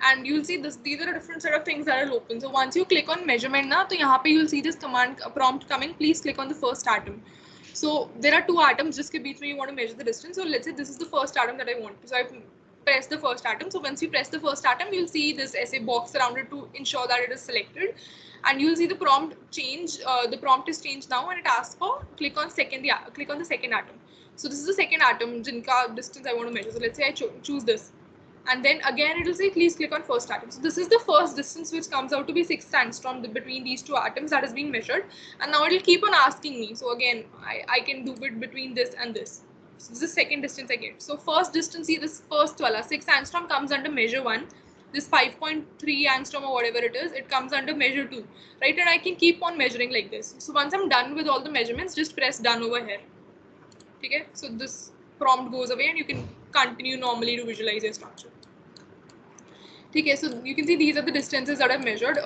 and you'll see this. These are a different set of things that are open. So once you click on measurement now, so यहाँ पे you'll see this command prompt coming. Please click on the first atom. So there are two atoms जिसके बीच में you want to measure the distance. So let's say this is the first atom that I want. So I press the first atom. So once you press the first atom, you'll see this essay box around it to ensure that it is selected. And you'll see the prompt change. The prompt is changed now, and it asks for click on the second atom. So this is the second atom जिनका distance I want to measure. So let's say I choose this. And then again it will say please click on first atom. So this is the first distance which comes out to be 6 angstrom between these two atoms that is being measured. And now it will keep on asking me. So again, I can do it between this and this. So this is the second distance I get. So first distance, see this first wala 6 angstrom comes under measure 1. This 5.3 angstrom or whatever it is, it comes under measure 2, right? And I can keep on measuring like this. So once I'm done with all the measurements, just press done over here. Okay, so this prompt goes away and you can continue normally to visualize your structure. Okay, so you can see these are the distances that I've measured.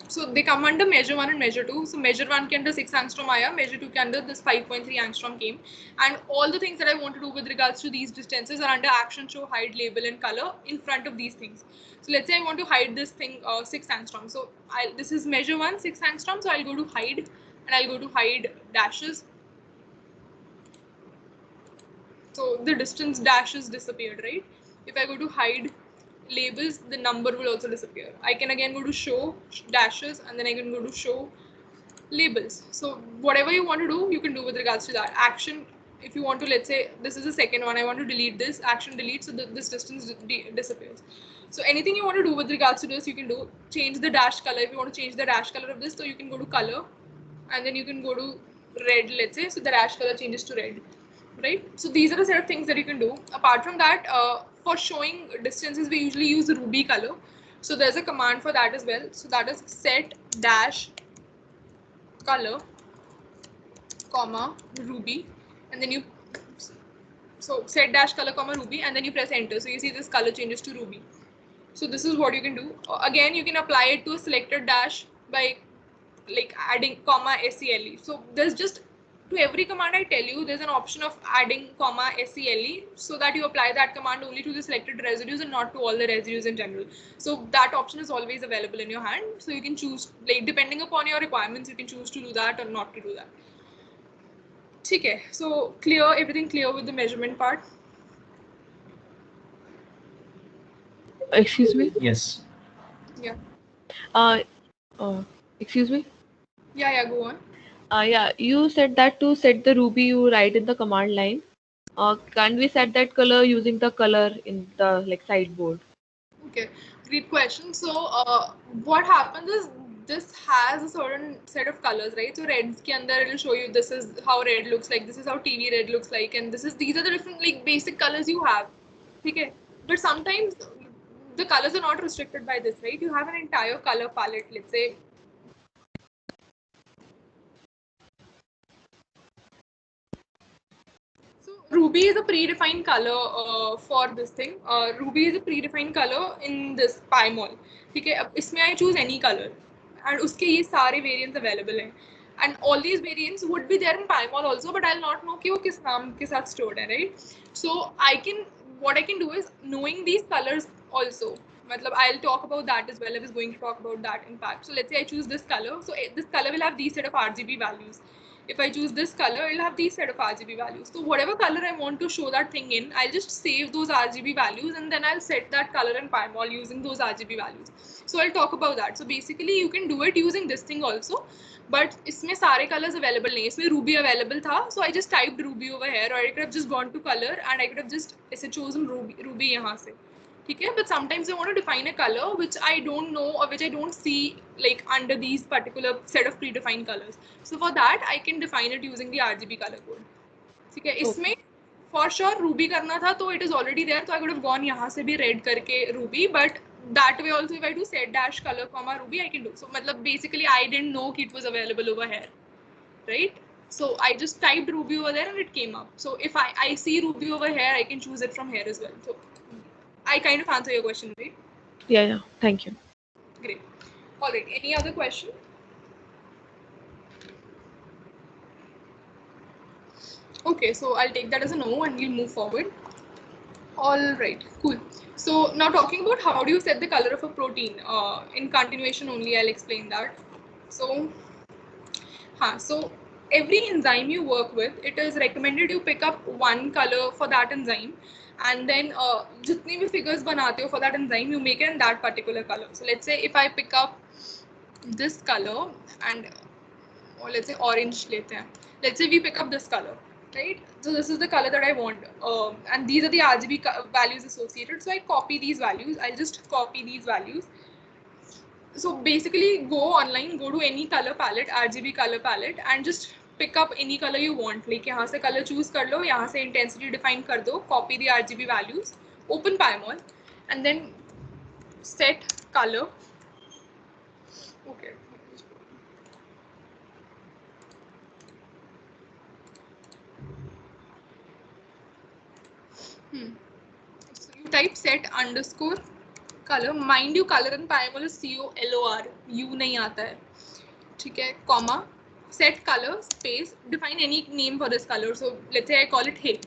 So they come under measure 1 and measure 2. So measure 1 ke under 6 angstrom aaya, measure 2 ke under this 5.3 angstrom came. And all the things that I want to do with regards to these distances are under action, show, hide, label and color in front of these things. So let's say I want to hide this thing 6 angstrom. So this is measure 1, 6 angstrom. So I'll go to hide and I'll go to hide dashes. So the distance dashes disappeared, right? If I go to hide labels, the number will also disappear. I can again go to show dashes and then I can go to show labels. So whatever you want to do, you can do with regards to that. Action, if you want to, let's say this is the second one, I want to delete this, action delete, so this distance disappears. So anything you want to do with regards to this, you can do. Change the dash color. If you want to change the dash color of this, so you can go to color and then you can go to red, let's say, so the dash color changes to red. Right, so these are the set of things that you can do. Apart from that, for showing distances, we usually use Ruby color. So there's a command for that as well. So that is set dash color, comma Ruby, and then you set dash color, comma Ruby, and then you press enter. So you see this color changes to Ruby. So this is what you can do. Again, you can apply it to a selected dash by like adding comma SELE. So there's just to every command I tell you, there's an option of adding comma SELE so that you apply that command only to the selected residues and not to all the residues in general. So that option is always available in your hand. So you can choose, like depending upon your requirements, you can choose to do that or not to do that. Okay, so everything clear with the measurement part? Excuse me? Yes. Yeah. Excuse me? Yeah, go on. Yeah, you said that to set the Ruby, you write in the command line. Can we set that color using the color in the sideboard? Okay, great question. So what happens is this has a certain set of colors, right? So reds ke andar it will show you this is how red looks like, this is how TV red looks like, and these are the different like basic colors you have. Okay, but sometimes the colors are not restricted by this, right? You have an entire color palette, let's say. So Ruby is a predefined color for this thing. Ruby is a predefined color in this PyMol. ठीक है, अब इसमें I choose any color and उसके ये सारे variants available हैं. And all these variants would be there in PyMol also, but I'll not know कि वो किस नाम के साथ stored है, right? So what I can do is knowing these colors also. मतलब I'll talk about that as well. I was going to talk about that in fact. So let's say I choose this color. So this color will have these set of RGB values. If I choose this color, it'll have these set of RGB values. So whatever color I want to show that thing in, I'll just save those RGB values and then I'll set that color in PyMol using those RGB values. So I'll talk about that. So basically you can do it using this thing also, but इसमें सारे colors available नहीं, इसमें Ruby available था, so I just typed Ruby over here, or I could have just gone to color and I could have just ऐसे chosen Ruby यहाँ से. ठीक है, but sometimes I want to define a color which I don't know or which I don't see like under these particular set of predefined colors. So for that I can define it using the RGB color code. ठीक है, इसमें for sure Ruby करना था तो it is already there, so I could have gone यहाँ से भी red करके Ruby, but that way also if I do set dash color comma Ruby I can do. So मतलब basically I didn't know it was available over here, right? So I just typed Ruby over there and it came up. So if I see Ruby over here, I can choose it from here as well. So I kind of answer your question, right? Yeah. Thank you. Great. All right. Any other question? Okay, so I'll take that as a no and we'll move forward. All right, cool. So now talking about how do you set the color of a protein. In continuation only, I'll explain that. So every enzyme you work with, it is recommended you pick up one color for that enzyme, and then jitni bhi figures banate ho for that enzyme, you make it in that particular color. So let's say if I pick up this color and or let's say orange lete hain. Let's say we pick up this color, right? So this is the color that I want, and these are the RGB values associated. So I copy these values. I'll just copy these values. So basically go online, go to any color palette, RGB color palette, and just pick up any color you want. Like यहाँ से color choose कर लो, यहाँ से intensity define कर दो, copy the RGB values, open PyMol, and then set color. Okay. So you type set underscore color. Mind you, color in PyMol is COLOR. U नहीं आता है. ठीक है. Comma. Set color space. Define any name for this color. So let's say I call it hey.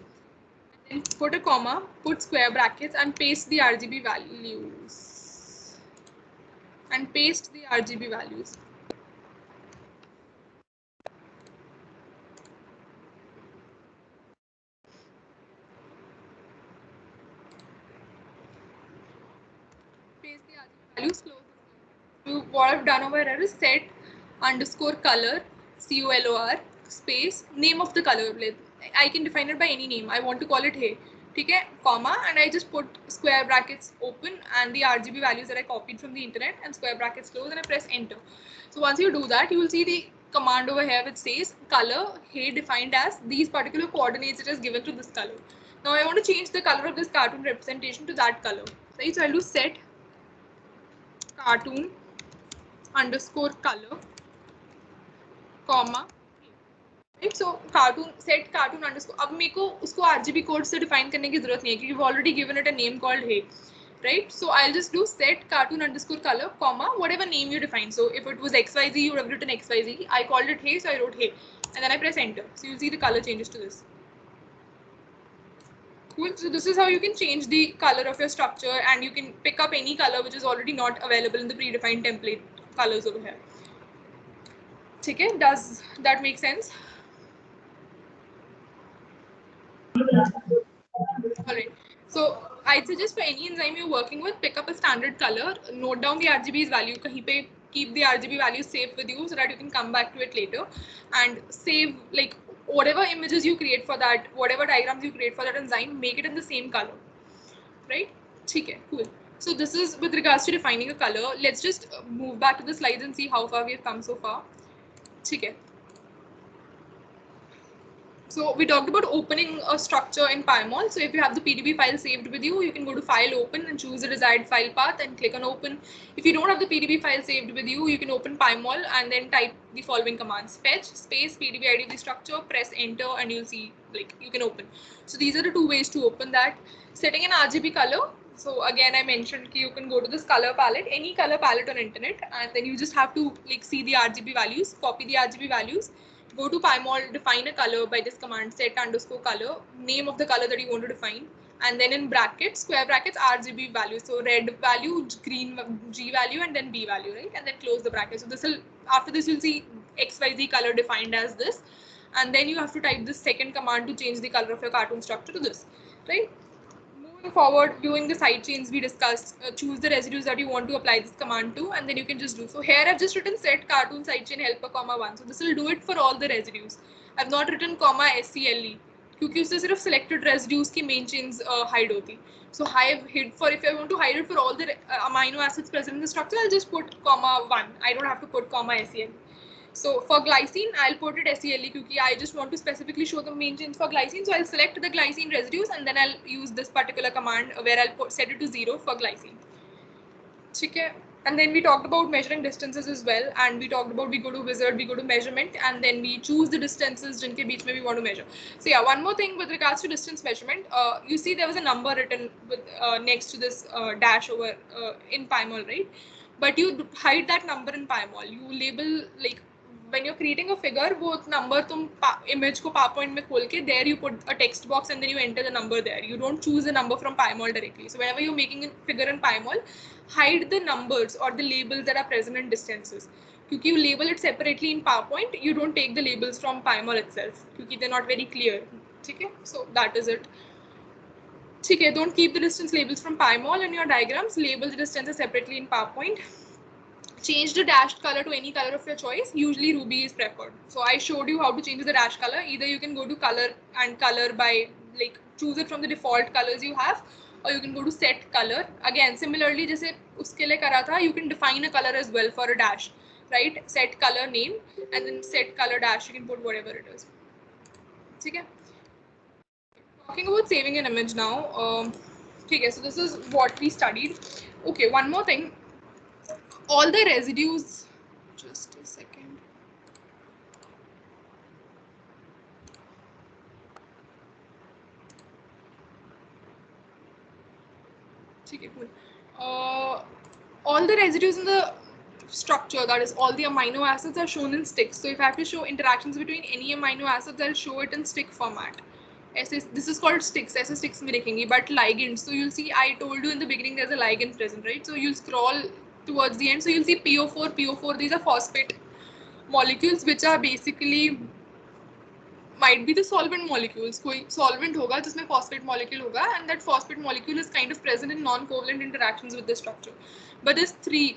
And then put a comma. Put square brackets and paste the RGB values. And paste the RGB values. Paste the RGB values. Close. So what I've done over here is set underscore color COLOR space name of the color. I can define it by any name. I want to call it hey. Okay, comma, and I just put square brackets open and the RGB values that I copied from the internet and square brackets close, and I press enter. So once you do that, you will see the command over here which says color hey defined as these particular coordinates it is given to this color. Now I want to change the color of this cartoon representation to that color. Right, so I'll do set cartoon underscore color comma, right? So cartoon set cartoon underscore. अब मेरे को उसको RGB code से define करने की जरूरत नहीं है क्योंकि we've already given it a name called hey, right? So I'll just do set cartoon underscore color comma whatever name you define. So if it was XYZ, you would have written XYZ. I called it hey, so I wrote hey, and then I press enter. So you'll see the color changes to this. Cool. So this is how you can change the color of your structure, and you can pick up any color which is already not available in the predefined template colors over here. Okay, does that make sense? All right. So I'd suggest for any enzyme you're working with, pick up a standard color, note down the RGB's value, kahin pe keep the RGB value safe with you so that you can come back to it later, and save like whatever images you create for that, whatever diagrams you create for that enzyme, make it in the same color, right? Okay, cool. So this is with regards to defining a color. Let's just move back to the slides and see how far we have come so far. Okay. So we talked about opening a structure in PyMol. So if you have the PDB file saved with you, you can go to File, Open, and choose the desired file path and click on Open. If you don't have the PDB file saved with you, you can open PyMol and then type the following commands: fetch space PDB ID of the structure, press enter, and you'll see like you can open. So these are the two ways to open that. Setting an RGB color. So again, I mentioned you can go to this color palette, any color palette on internet, and then you just have to like see the RGB values, copy the RGB values. Go to PyMol, define a color by this command, set underscore color, name of the color that you want to define, and then in brackets, square brackets, RGB value. So red value, green G value, and then B value, right? And then close the bracket. So this will, after this, you'll see XYZ color defined as this. And then you have to type this second command to change the color of your cartoon structure to this, right? Moving forward, viewing the sidechains we discussed, choose the residues that you want to apply this command to, and then you can just do. So here I've just written set cartoon sidechain helper comma 1. So this will do it for all the residues. I've not written comma SCLE क्योंकि उससे सिर्फ selected residues की main chains hide होती. So I've hid for, if I want to hide it for all the amino acids present in the structure, I'll just put comma 1. I don't have to put comma SCLE. So for glycine, I'll put it SCLE because I just want to specifically show the main chains for glycine. So I'll select the glycine residues and then I'll use this particular command where I'll set it to 0 for glycine. Okay. And then we talked about measuring distances as well. And we talked about, we go to wizard, we go to measurement, and then we choose the distances jinke beech mein we want to measure. So yeah, one more thing with regards to distance measurement, you see there was a number written with next to this dash over in PyMol, right? But you hide that number in PyMol. You label, like when you're creating a figure, वो number तुम image को PowerPoint में खोल के, there you put a text box and then you enter the number there. You don't choose the number from PyMol directly. So whenever you're making a figure in PyMol, hide the numbers or the labels that are present in distances. Because you label it separately in PowerPoint, you don't take the labels from PyMol itself because they're not very clear. Okay, so that is it. Okay, don't keep the distance labels from PyMol in your diagrams. Label the distances separately in PowerPoint. Change the dashed color to any color of your choice. Usually Ruby is preferred. So I showed you how to change the dash color. Either you can go to color and color by like choose it from the default colors you have, or you can go to set color. Again, similarly, जैसे उसके लिए करा था, you can define a color as well for a dash, right? Set color name and then set color dash. You can put whatever it is. Okay. Talking about saving an image now. Okay, so this is what we studied. Okay, one more thing. All the residues, just a second. Okay, cool. All the residues in the structure, that is all the amino acids, are shown in sticks. So if I have to show interactions between any amino acids, I'll show it in stick format. This is called sticks. ऐसे sticks में देखेंगे, but ligands. So you'll see, I told you in the beginning there's a ligand present, right? So you'll scroll towards the end. So you'll see PO4. These are phosphate molecules, which are basically might be the solvent molecules. कोई solvent होगा जिसमें phosphate molecule होगा, and that phosphate molecule is kind of present in non-covalent interactions with the structure. But there's three.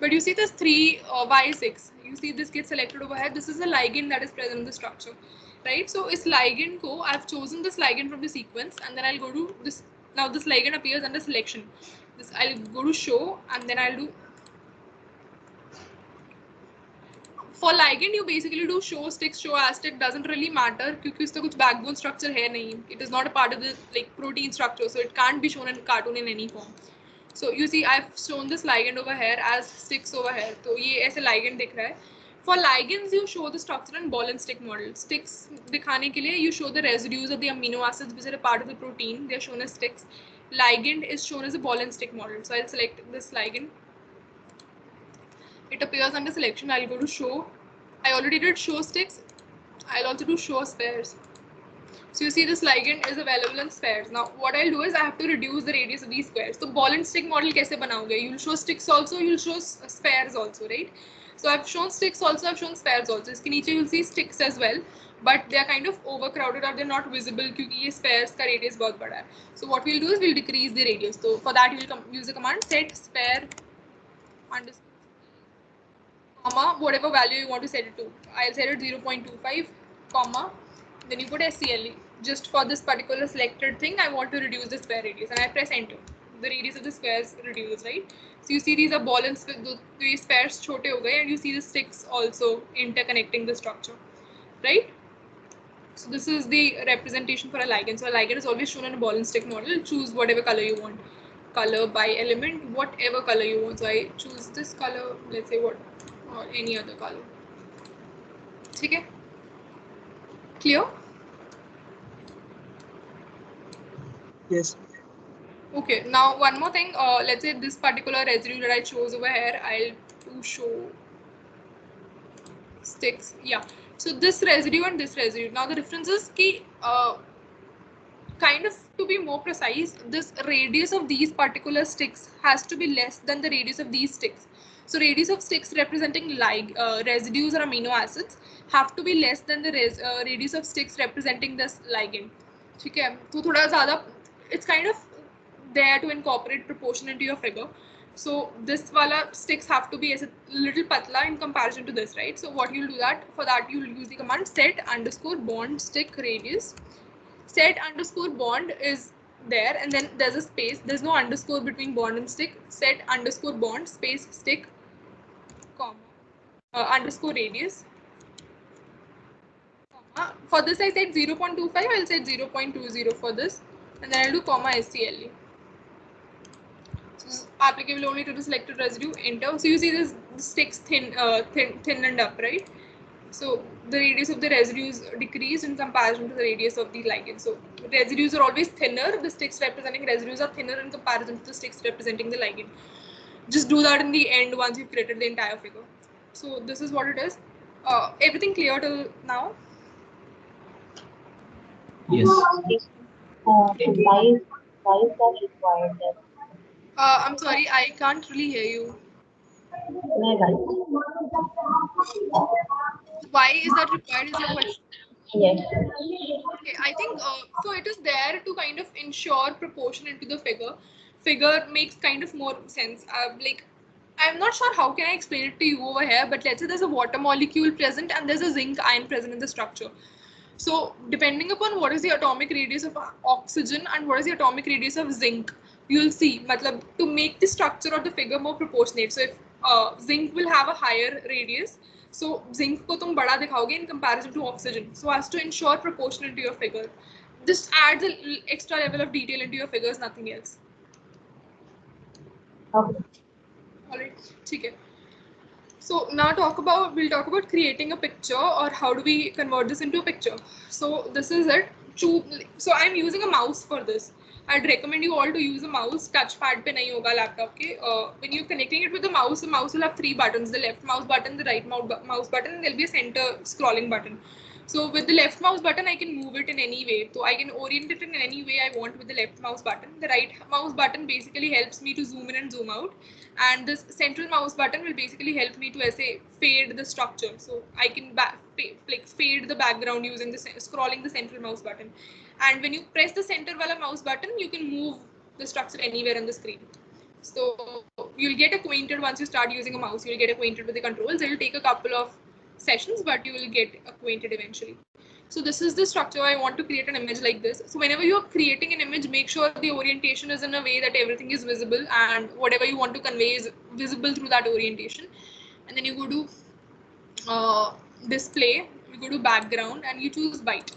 But you see this 3 Y6. You see this gets selected over here. This is a ligand that is present in the structure, right? So is ligand ko, I've chosen this ligand from the sequence, and then I'll go to this. Now this ligand appears under selection. This I'll go to show, and then I'll do. For ligand, you basically do show sticks, show asterisk. Doesn't really matter because इसका कुछ backbone structure है नहीं. It is not a part of the like protein structure, so it can't be shown in cartoon in any form. So you see, I've shown this ligand over here as sticks over here. तो ये ऐसे ligand दिख रहा है. For ligands, you show the structure in ball and stick model. Sticks दिखाने के लिए you show the residues of the amino acids which are a part of the protein. They are shown as sticks. Ligand is shown as a ball and stick model. So I'll select this ligand. It appears under selection. I'll go to show. I already did show sticks. I'll also do show spheres. So you see this ligand is available in spheres. Now what I'll do is I have to reduce the radius of these squares. So ball and stick model कैसे बनाओगे? You'll show sticks also, you'll show spheres also, right? So I've shown sticks also, I've shown spheres also. इसके नीचे you'll see sticks as well, but they are kind of overcrowded or they're not visible क्योंकि ये spheres का radius बहुत बड़ा है. So what we'll do is we'll decrease the radius. So for that you will use the command set sphere underscore comma whatever value you want to set it to. I'll set it 0.25 comma. Then you put SCLE. Just for this particular selected thing, I want to reduce the sphere radius, and I press enter. the radius of the squares reduces, right? So you see these are ball and these squares chote ho gaye, and you see the sticks also interconnecting the structure, right? So this is the representation for a ligand. So a ligand is always shown in a ball and stick model. Choose whatever color you want. Color by element, whatever color you want. So I choose this color, let's say what, or any other color. Okay? Clear? Yes. Okay, now one more thing. Let's say this particular residue that I chose over here, I'll to show sticks. Yeah. So this residue and this residue. Now the difference is ki, kind of to be more precise, this radius of these particular sticks has to be less than the radius of these sticks. So radius of sticks representing residues or amino acids have to be less than the radius of sticks representing this ligand. Okay, so thoda zyada, it's kind of there to incorporate proportion into your figure. So this wala sticks have to be a little patla in comparison to this, right? So what you'll do that, for that you'll use the command set underscore bond stick radius. Set underscore bond is there, and then there's a space. There's no underscore between bond and stick. Set underscore bond space stick comma underscore radius. For this I said 0.25. I'll say 0.20 for this, and then I'll do comma SCLE. So this is applicable only to the selected residue. Enter. So you see this sticks thin and up, right? So the radius of the residues decreased in comparison to the radius of the ligand. So residues are always thinner. The sticks representing residues are thinner in comparison to the sticks representing the ligand. Just do that in the end once you've created the entire figure. So this is what it is. Everything clear till now? Yes. Why is that required? I'm sorry, I can't really hear you. Why is that required is your question? Yes. Okay, I think so it is there to kind of ensure proportion into the figure. Figure makes kind of more sense. Like, I'm not sure how can I explain it to you over here, but let's say there's a water molecule present and there's a zinc ion present in the structure. So depending upon what is the atomic radius of oxygen and what is the atomic radius of zinc, you'll see, matlab, to make the structure of the figure more proportionate. So if zinc will have a higher radius, so zinc ko tum bada dikhaoge in comparison to oxygen. So as to ensure proportion into your figure. This adds an extra level of detail into your figures, nothing else. Okay. Alright, okay. So now we'll talk about creating a picture, or how do we convert this into a picture. So this is it. So I'm using a mouse for this. I'd recommend you all to use a mouse. Touchpad pe nahi hoga laptop ke. When you're connecting it with the mouse will have 3 buttons: the left mouse button, the right mouse button, and there'll be a center scrolling button. So with the left mouse button, I can move it in any way. So I can orient it in any way I want with the left mouse button. The right mouse button basically helps me to zoom in and zoom out. And this central mouse button will basically help me to fade the structure. So I can fade the background using scrolling the central mouse button. And when you press the center wala mouse button, you can move the structure anywhere on the screen. So you'll get acquainted once you start using a mouse. You'll get acquainted with the controls. It'll take a couple of sessions, but you will get acquainted eventually. So this is the structure. I want to create an image like this. So whenever you're creating an image, make sure the orientation is in a way that everything is visible and whatever you want to convey is visible through that orientation. And then you go to display, you go to background, and you choose white.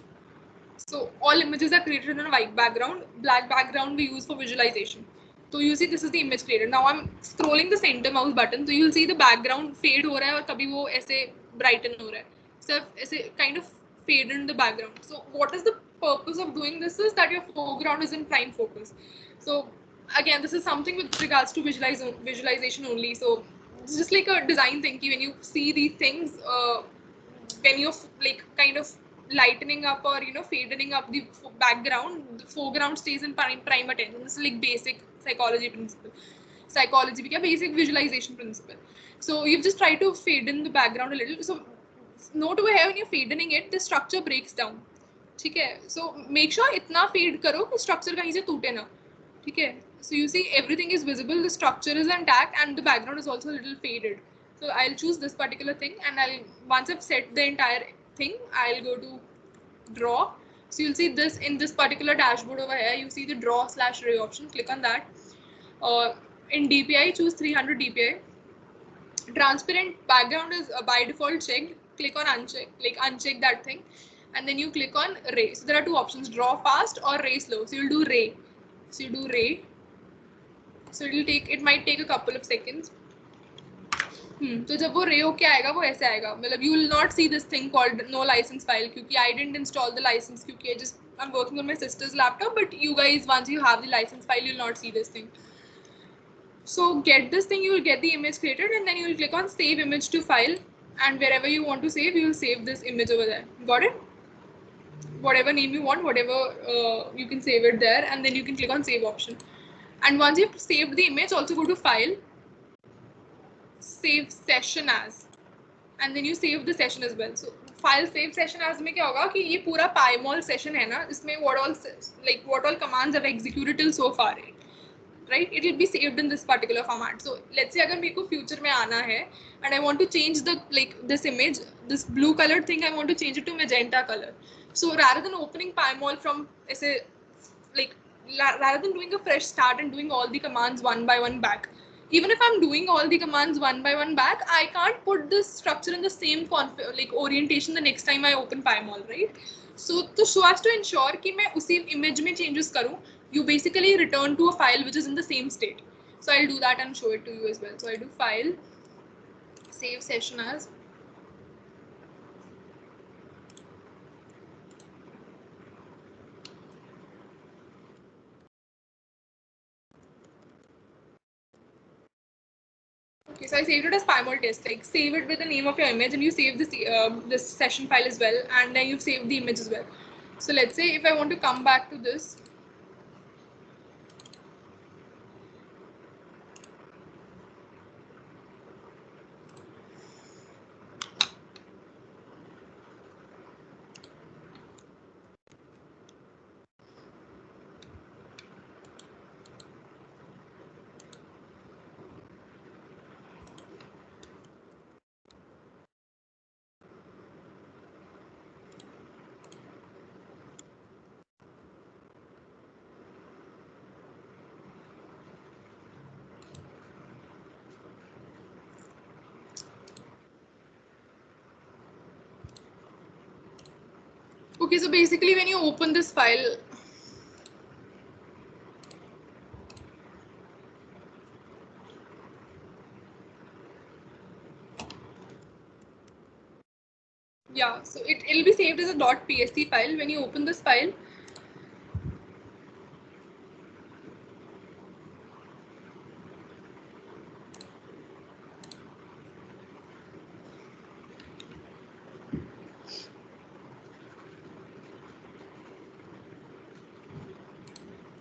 So all images are created in a white background. Black background we use for visualization. So you see this is the image created. Now I'm scrolling the center mouse button. So you'll see the background fade हो रहा है और कभी वो ऐसे brighten हो रहा है. So ऐसे kind of fade in the background. So what is the purpose of doing this is that your foreground is in prime focus. So again, this is something with regards to visualization only. So it's just like a design thing. When you see these things, when you're like kind of lightening up or fadening up the background, the foreground stays in prime attention. This is like basic psychology principle. Psychology, basic visualization principle. So you've just tried to fade in the background a little. So note over here, when you're fading it, the structure breaks down. Okay, so make sure itna fade karo कि structure kahin se टूटे ना. Okay, so you see everything is visible, the structure is intact, and the background is also a little faded. So I'll choose this particular thing, and once I've set the entire thing, I'll go to draw. So you'll see this in this particular dashboard over here. You see the draw/ray option. Click on that. In DPI, choose 300 DPI. Transparent background is by default checked. Click on uncheck, uncheck that thing, and then you click on ray. So there are two options: draw fast or ray slow. So you'll do ray. So you do ray. So it might take a couple of seconds. तो जब वो रे होके आएगा वो ऐसे आएगा, मतलब you will not see this thing called no license file क्योंकि I didn't install the license क्योंकि I'm working on my sister's laptop, but you guys, once you have the license file, you'll not see this thing. So get this thing, you will get the image created, and then you will click on save image to file, and wherever you want to save, you will save this image over there. Got it? Whatever name you want, whatever you can save it there, and then you can click on save option. And once you've saved the image, also go to file, save session as, and then you save the session as well. So file save session as में क्या होगा कि ये पूरा PyMol session है ना, इसमें what all commands have executed till so far, right? It will be saved in this particular format. So let's say अगर मेरे को future में आना है and I want to change the this image, this blue colored thing, I want to change it to magenta color. So rather than opening PyMol from ऐसे rather than doing a fresh start and doing all the commands one by one back, even if I'm doing all the commands one by one back, I can't put this structure in the same orientation the next time I open PyMol, right? So as to ensure कि मैं उसी image में changes करूँ, you basically return to a file which is in the same state. So I'll do that and show it to you as well. So I do file, save session as. Okay, so I saved it as PyMol test. Save it with the name of your image, and you save this this session file as well, and then you've saved the image as well. So let's say if I want to come back to this. Okay, so basically when you open this file, yeah, so it'll be saved as a .psc file. When you open this file,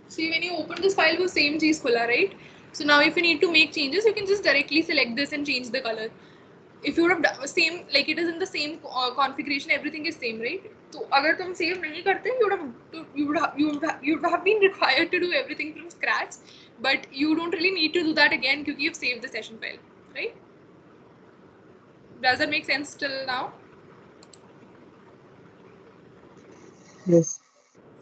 see when you open this file, वो same चीज खुला, right? So now if you need to make changes, you can just directly select this and change the color. If you would have done same, like it is in the same configuration, everything is same, right? So अगर तुम save नहीं करते, you would have been required to do everything from scratch, but you don't really need to do that again because you've saved the session file, right? Does that make sense till now? Yes.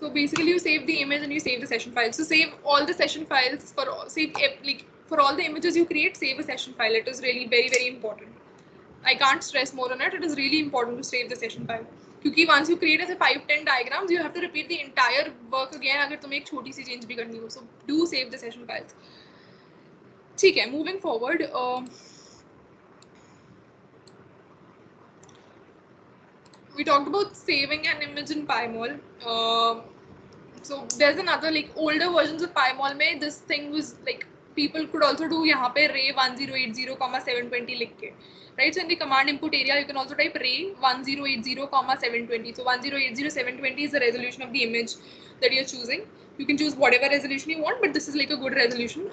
So basically, you save the image and you save the session file. So save all the session files for all the images you create. Save a session file. It is really very, very important. I can't stress more on it. It is really important to save the session file. Because once you create as a 5-10 diagrams, you have to repeat the entire work again. अगर तुम्हें एक छोटी सी change भी करनी हो, so do save the session files. ठीक है, moving forward. We talked about saving an image in PyMol. So there's another older versions of PyMol में this thing was people could also do यहाँ पे ray 1080, 720 लिख के, right? So in the command input area you can also type ray 1080, 720. So 1080, 720 is the resolution of the image that you're choosing. You can choose whatever resolution you want, but this is like a good resolution.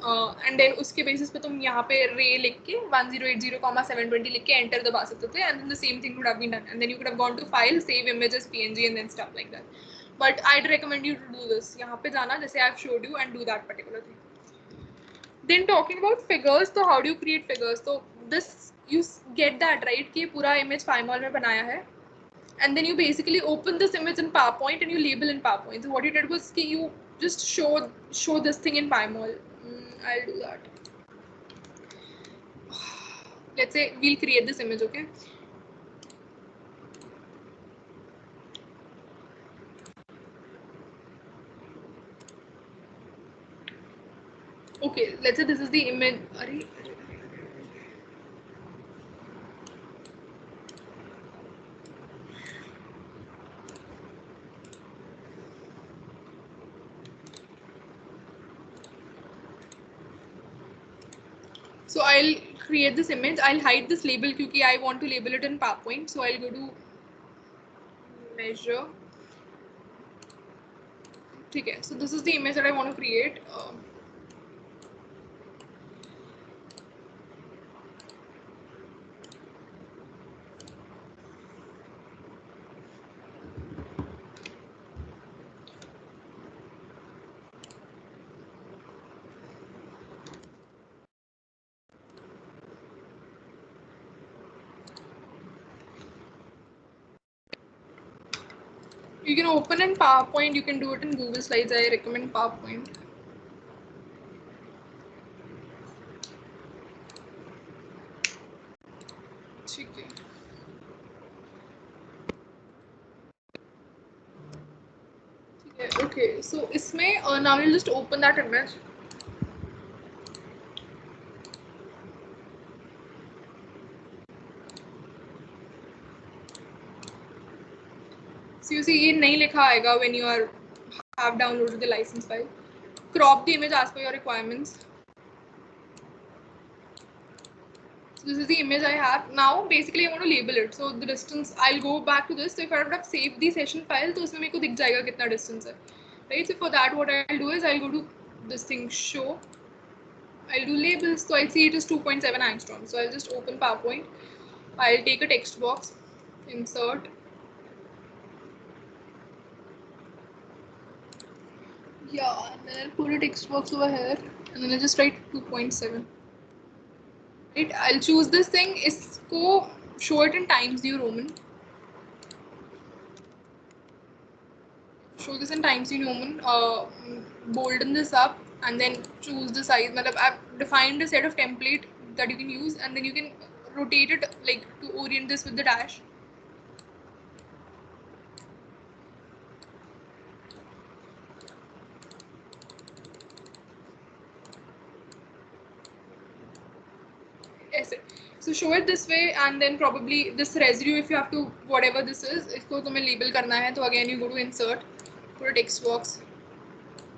And then उसके basis पे तुम यहाँ पे ray लिख के 1080, 720 लिख के enter दबा सकते थे, and then the same thing would have been done. And then you could have gone to file, save image as PNG, and then stuff like that. But I'd recommend you to do this. यहाँ पे जाना जैसे I've showed you and do that particular thing. Then talking about figures, so how do you create figures? So this you get that right कि पूरा image PyMol में बनाया है, and then you basically open this image in PowerPoint and you label in PowerPoint. So what you did was कि you just show this thing in PyMol. I'll do that. Let's say we'll create this image, okay? Okay, let's say this is the image. So I'll create this image. I'll hide this label because I want to label it in PowerPoint. So I'll go to measure. Okay, so this is the image that I want to create. You can open in PowerPoint, you can do it in Google Slides. I recommend PowerPoint. Okay, so इसमें now you'll just open that image. So you see ये नहीं लिखा आएगा when you have downloaded the license file. Crop the image as per your requirements. So this is the image I have. Now basically I want to label it. So the distance, I'll go back to this. So if I would have saved the session file, तो उसमें मेरे को दिख जाएगा कितना distance है. Right? So for that what I'll do is I'll go to this thing show. I'll do labels. So I see it is 2.7 angstrom. So I'll just open PowerPoint. I'll take a text box, insert. Yeah, and then I'll put a text box over here, and then I'll just write 2.7. Right, I'll choose this thing. इसको show it in Times New Roman. Show this in Times New Roman. Bolden this up, and then choose the size. I've defined a set of template that you can use, and then you can rotate it like to orient this with the dash. So show it this way, and then probably this residue, if you have to, whatever this is, इसको तुम्हें label करना है, तो again you go to insert, put a text box,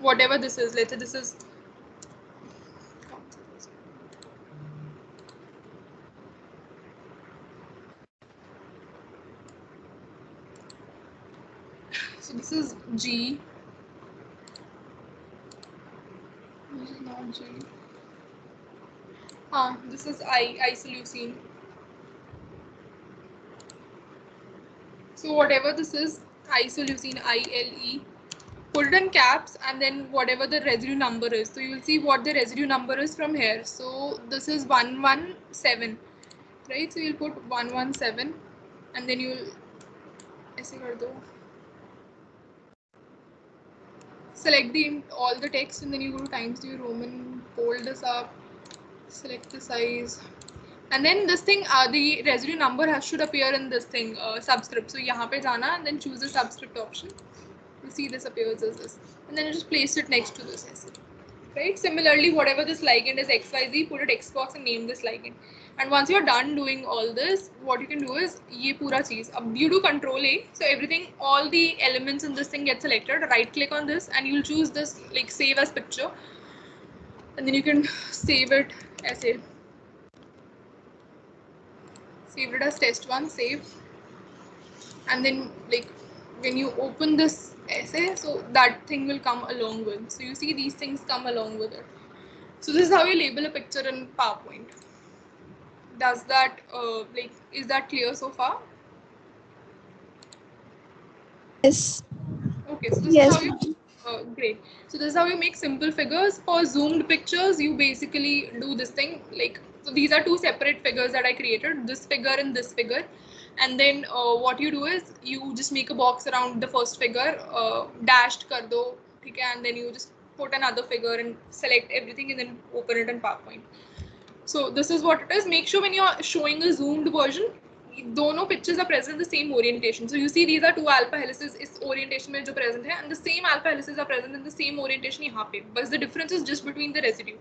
whatever this is. Let's say this is so this is G. This is not G. This is I, isoleucine. So whatever this is, isoleucine, ILE, put it in caps, and then whatever the residue number is. So you will see what the residue number is from here. So this is 117, right? So you'll put 117, and then you'll ऐसे कर दो. Select all the text, and then you go to Times New Roman, fold this up, select the size, and then this thing, the residue number should appear in this thing, subscript. So यहाँ पे जाना, and then choose the subscript option. You see this appears as this, and then you just place it next to this, right? Similarly, whatever this ligand is XYZ, put a text box and name this ligand. And once you're done doing all this, what you can do is ये पूरा चीज. अब you do Control A, so everything, all the elements in this thing get selected. Right click on this, and you'll choose this like save as picture, and then you can save it as save it as test1, save, and then like when you open this essay, so that thing will come along with. So you see these things come along with it. So this is how you label a picture in PowerPoint. Does that is that clear so far? Yes. Okay, so this Yes. is how you great. So this is how you make simple figures. For zoomed pictures, you basically do this thing, like, so these are two separate figures that I created, this figure and this figure. And then what you do is you just make a box around the first figure, dashed kar do, okay, and then you just put another figure and select everything and then open it in PowerPoint. So this is what it is. Make sure when you're showing a zoomed version, दोनों pictures are present in the same orientation. So you see these are two alpha helices इस orientation में जो present है, and the same alpha helices are present in the same orientation यहाँ पे. But the difference is just between the residue,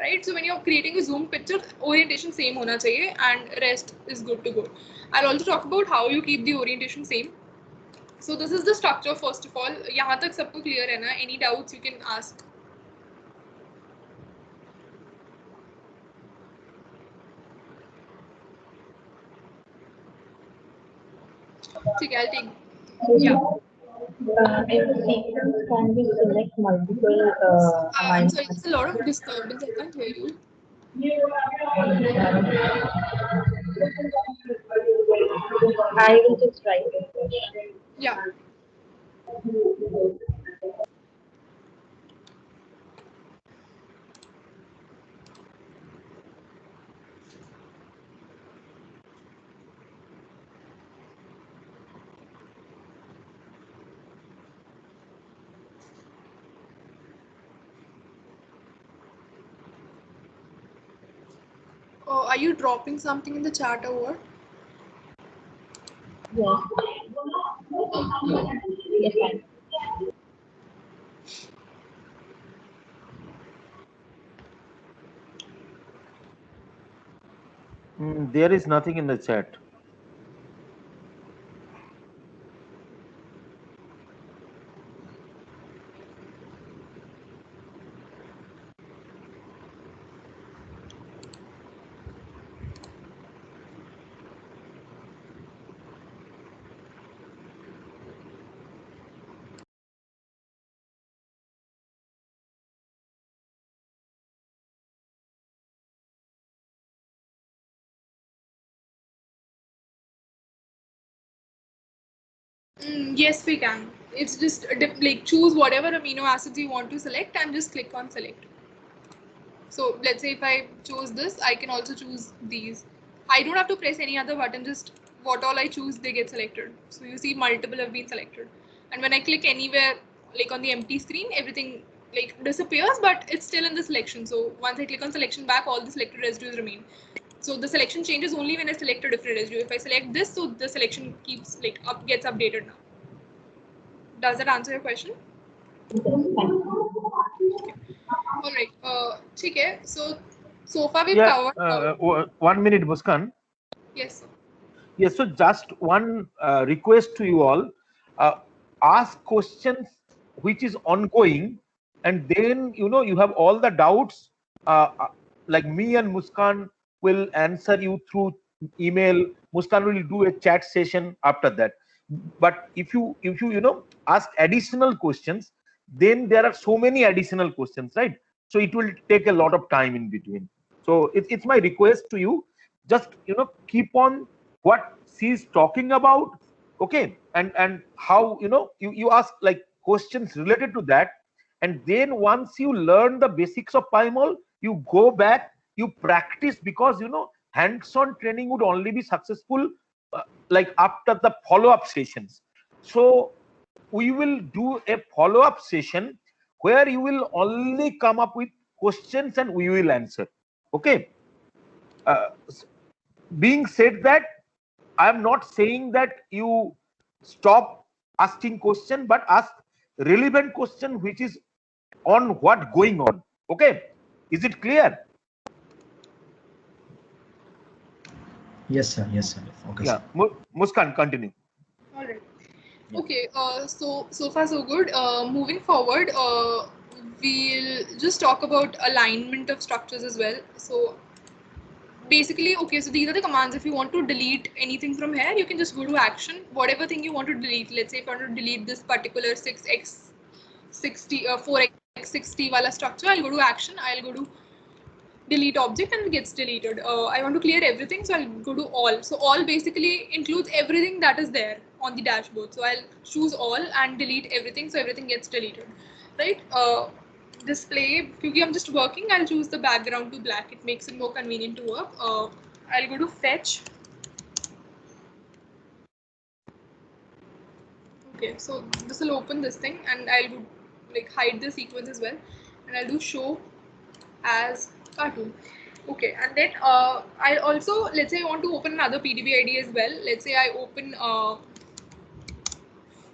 right? So when you're creating a zoom picture, orientation same होना चाहिए, and rest is good to go. I'll also talk about how you keep the orientation same. So this is the structure first of all. यहाँ तक सबको clear है ना? Any doubts you can ask. ठीक है, I'll take. Yeah. In the sequence, can we select multiple I'm amino sorry, there's a lot of disturbance. I can't hear you. I will just write it. Yeah. Are you dropping something in the chat or what? Yes. Yes, fine. There is nothing in the chat. Yes, we can. It's just like choose whatever amino acids you want to select and just click on select. So let's say if I chose this, I can also choose these. I don't have to press any other button, just what all I choose, they get selected. So you see multiple have been selected. And when I click anywhere, like on the empty screen, everything like disappears, but it's still in the selection. So once I click on selection back, all the selected residues remain. So the selection changes only when I select a different residue. If I select this, so the selection keeps like gets updated now. Does that answer your question? Okay. All right. ठीक है. So far we've covered. 1 minute, Muskan. Yes, sir. Yes, so just one request to you all. Ask questions which is ongoing, and then you have all the doubts. Like me and Muskan will answer you through email. Muskan will do a chat session after that. But if you ask additional questions, then there are so many additional questions, right? So it will take a lot of time in between. So it's my request to you. Just keep on what she's talking about, okay, and how you ask like questions related to that, and then once you learn the basics of PyMol, you go back, you practice, because hands-on training would only be successful like after the follow-up sessions. So we will do a follow-up session where you will only come up with questions and we will answer, okay. Being said that, I am not saying that you stop asking question, but ask relevant question which is on what going on, okay. Is it clear? Yes, sir. Yes, sir. Okay, Yeah. sir. Muskan, continue. All right. Yeah. Okay. So far so good. Moving forward, we'll just talk about alignment of structures as well. So basically, okay, so these are the commands. If you want to delete anything from here, you can just go to action, whatever thing you want to delete. Let's say if I want to delete this particular 6x60 4x60 wala structure, I'll go to action, I'll go to delete object, and it gets deleted. I want to clear everything, so I'll go to all. So all basically includes everything that is there on the dashboard. So I'll choose all and delete everything, so everything gets deleted, right? Display, because I'm just working, I'll choose the background to black. It makes it more convenient to work. I'll go to fetch. Okay, so this will open this thing, and I'll like hide the sequence as well, and I'll do show as cartoon. Okay, and then I'll also, let's say I want to open another PDB ID as well. Let's say I open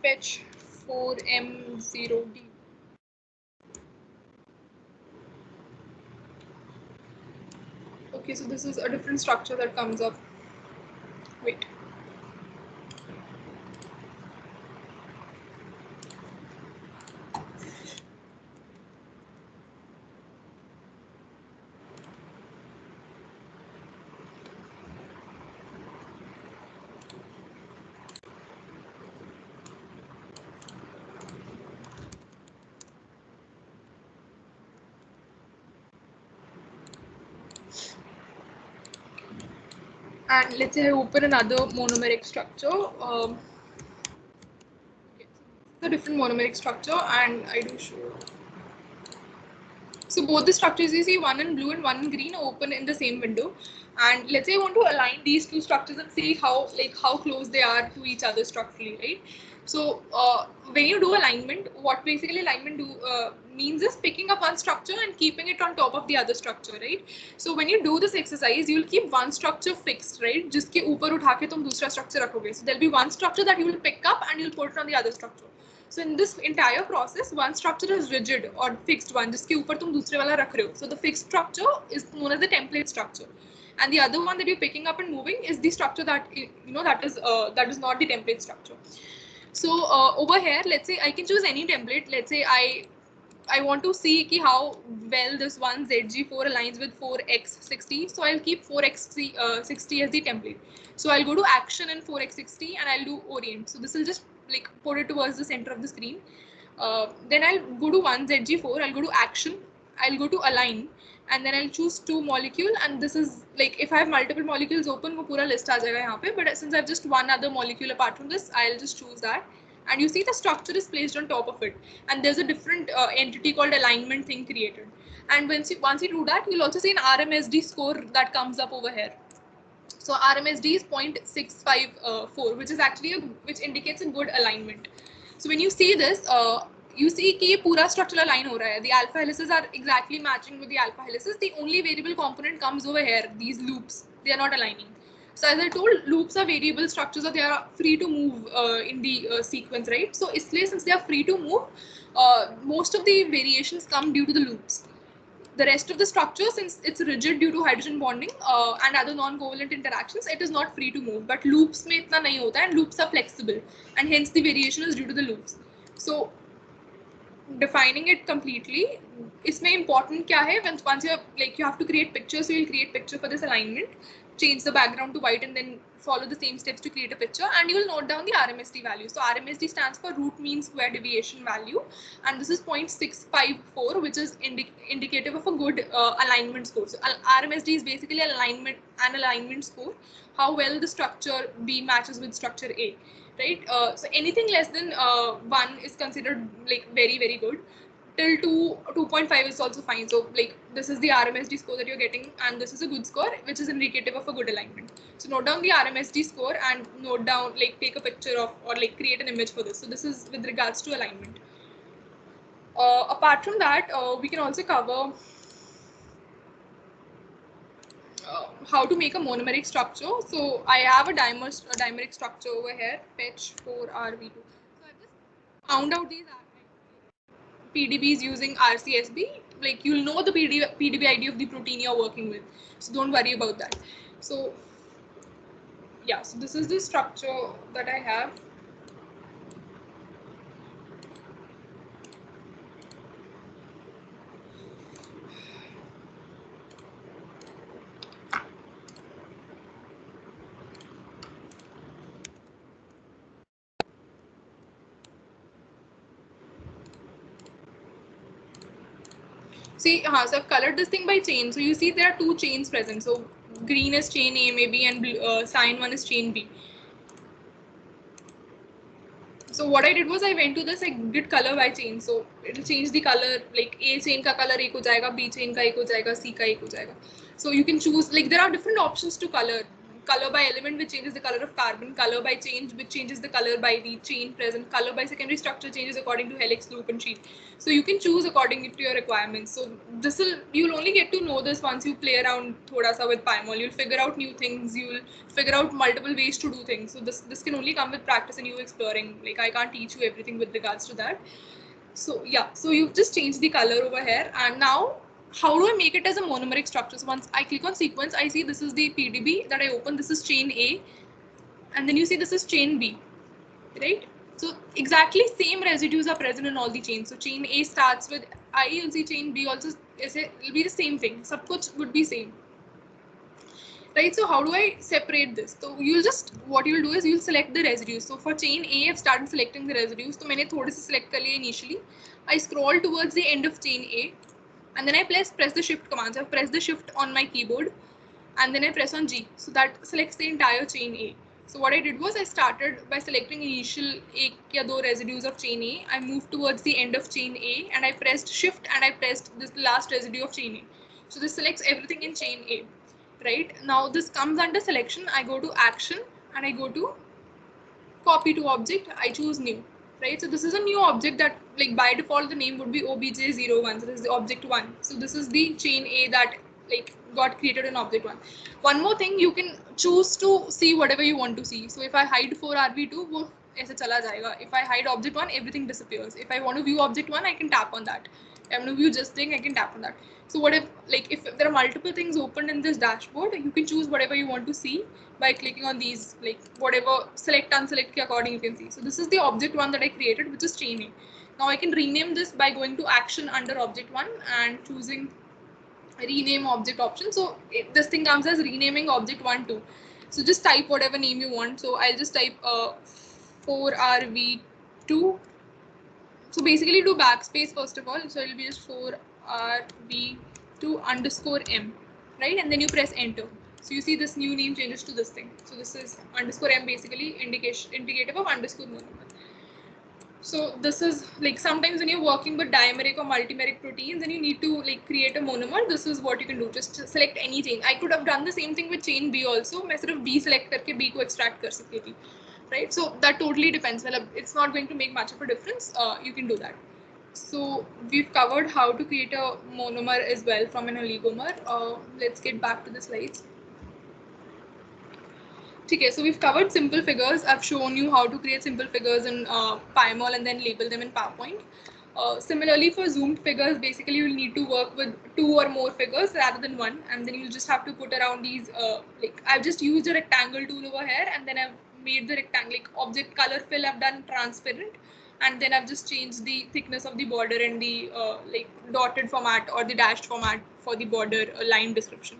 fetch 4M0D. Okay, so this is a different structure that comes up. Wait. And let's say I open another monomeric structure. Okay, so this is a different monomeric structure, and I do show. So both the structures you see, one in blue and one in green, are open in the same window. And let's say I want to align these two structures and see how close they are to each other structurally, right? So when you do alignment, what basically alignment means is picking up one structure and keeping it on top of the other structure, right? So when you do this exercise, you'll keep one structure fixed, right? जिसके ऊपर उठा के तुम दूसरा structure रखोगे. So there'll be one structure that you will pick up and you'll put it on the other structure. So in this entire process, one structure is rigid or fixed one, जिसके ऊपर तुम दूसरे वाला रख रहे हो. So the fixed structure is known as the template structure, and the other one that you're picking up and moving is the structure that that is not the template structure. So over here, let's say I can choose any template. Let's say I want to see how well this one ZG4 aligns with 4x60. So I'll keep 4x60 as the template. So I'll go to action in 4x60 and I'll do orient. So this will just like put it towards the center of the screen. Then I'll go to 1ZG4, I'll go to action, I'll go to align, and then I'll choose 2 molecule, and this is like if I have multiple molecules open, वो पूरा list आ जाएगा यहाँ पे, but since I have just one other molecule apart from this, I'll just choose that. And you see the structure is placed on top of it, and there's a different entity called alignment thing created. And once you do that, you'll also see an RMSD score that comes up over here. So RMSD is 0.654, which is actually which indicates a good alignment. So when you see this, you see कि ये पूरा structure align हो रहा है. The alpha helices are exactly matching with the alpha helices. The only variable component comes over here. These loops, they are not aligning. So as I told, loops are variable structures, or they are free to move in the sequence, right? So इसलिए since they are free to move, most of the variations come due to the loops. The rest of the structure, since it's rigid due to hydrogen bonding and other non-covalent interactions, it is not free to move. But loops में इतना नहीं होता, and loops are flexible, and hence the variation is due to the loops. So defining it completely, इसमें important क्या है? Once you're like you have to create pictures, so you'll create picture for this alignment, change the background to white, and then follow the same steps to create a picture, and you will note down the RMSD value. So RMSD stands for root mean square deviation value, and this is 0.654, which is indicative of a good alignment score. So RMSD is basically an alignment score, how well the structure B matches with structure A, right? So anything less than 1 is considered like very, very good. Till 2.5 is also fine. So like this is the RMSD score that you're getting, and this is a good score, which is indicative of a good alignment. So note down the RMSD score and note down, like take a picture of or like create an image for this. So this is with regards to alignment. Apart from that, we can also cover how to make a monomeric structure. So I have a dimeric structure over here, fetch 4RV2. So I just found out these PDBs using RCSB. Like you'll know the PDB ID of the protein you're working with, so don't worry about that. So yeah, so this is the structure that I have. See, so I've colored this thing by chain. So you see there are 2 chains present. So green is chain A maybe, and cyan one is chain B. So what I did was I went to this, I did color by chain. So it'll change the color, like A chain ka color ek ho jayega, B chain ka ek ho jayega, C ka ek ho jayega. So you can choose, like there are different options to color. color by element, which changes the color of carbon, color by change, which changes the color by the chain present, color by secondary structure changes according to helix, loop, and sheet. So you can choose according to your requirements. So this will, you'll only get to know this once you play around thoda sa with PyMol. You'll figure out new things. You'll figure out multiple ways to do things. So this can only come with practice and you exploring. Like I can't teach you everything with regards to that. So yeah, so you've just changed the color over here, and now how do I make it as a monomeric structure? So once I click on sequence, I see this is the PDB that I open. This is chain A, and then you see this is chain B, right? So exactly same residues are present in all the chains. So chain A starts with I, you'll see chain B also it'll be the same thing. Sab kuch would be same. Right, so how do I separate this? So you'll just, what you'll do is you'll select the residues. So for chain A, I've started selecting the residues. So मैंने थोड़े से select कर लिए initially. I scroll towards the end of chain A, and then I press the shift command. So I press the shift on my keyboard, and then I press on G. So that selects the entire chain A. So what I did was I started by selecting initial एक या दो residues of chain A. I moved towards the end of chain A, and I pressed shift and I pressed this last residue of chain A. So this selects everything in chain A. Right, now this comes under selection. I go to action and I go to copy to object. I choose new. Right, so this is a new object that, like, by default the name would be obj01. So this is the object 1. So this is the chain A that like got created in object 1. One more thing, you can choose to see whatever you want to see. So if I hide 4RB2, वो ऐसे चला जाएगा. If I hide object 1, everything disappears. If I want to view object 1, I can tap on that. If I want to view just thing, I can tap on that. So what if, like, if there are multiple things opened in this dashboard, you can choose whatever you want to see by clicking on these, like whatever, select, unselect according you can see. So this is the object 1 that I created, which is chain A. Now I can rename this by going to action under object 1 and choosing rename object option. So this thing comes as renaming object 1 too. So just type whatever name you want. So I'll just type 4RV2. So basically do backspace first of all. So it'll be just 4RV2 underscore M, right? And then you press enter. So you see this new name changes to this thing. So this is underscore M, basically indicative of underscore monomer. So this is like, sometimes when you're working with dimeric or multimeric proteins and you need to like create a monomer, this is what you can do. Just select any chain. I could have done the same thing with chain B also. मैं सिर्फ B select करके B को extract कर सकती थी. Right, so that totally depends. Well, it's not going to make much of a difference. You can do that. So we've covered how to create a monomer as well from an oligomer. Let's get back to the slides. Okay, so we've covered simple figures. I've shown you how to create simple figures in PyMol and then label them in PowerPoint. Similarly, for zoomed figures, basically you'll need to work with 2 or more figures rather than 1, and then you'll just have to put around these. Like I've just used a rectangle tool over here, and then I've made the rectangle, like object color fill. I've done transparent, and then I've just changed the thickness of the border and the like dotted format or the dashed format for the border line description.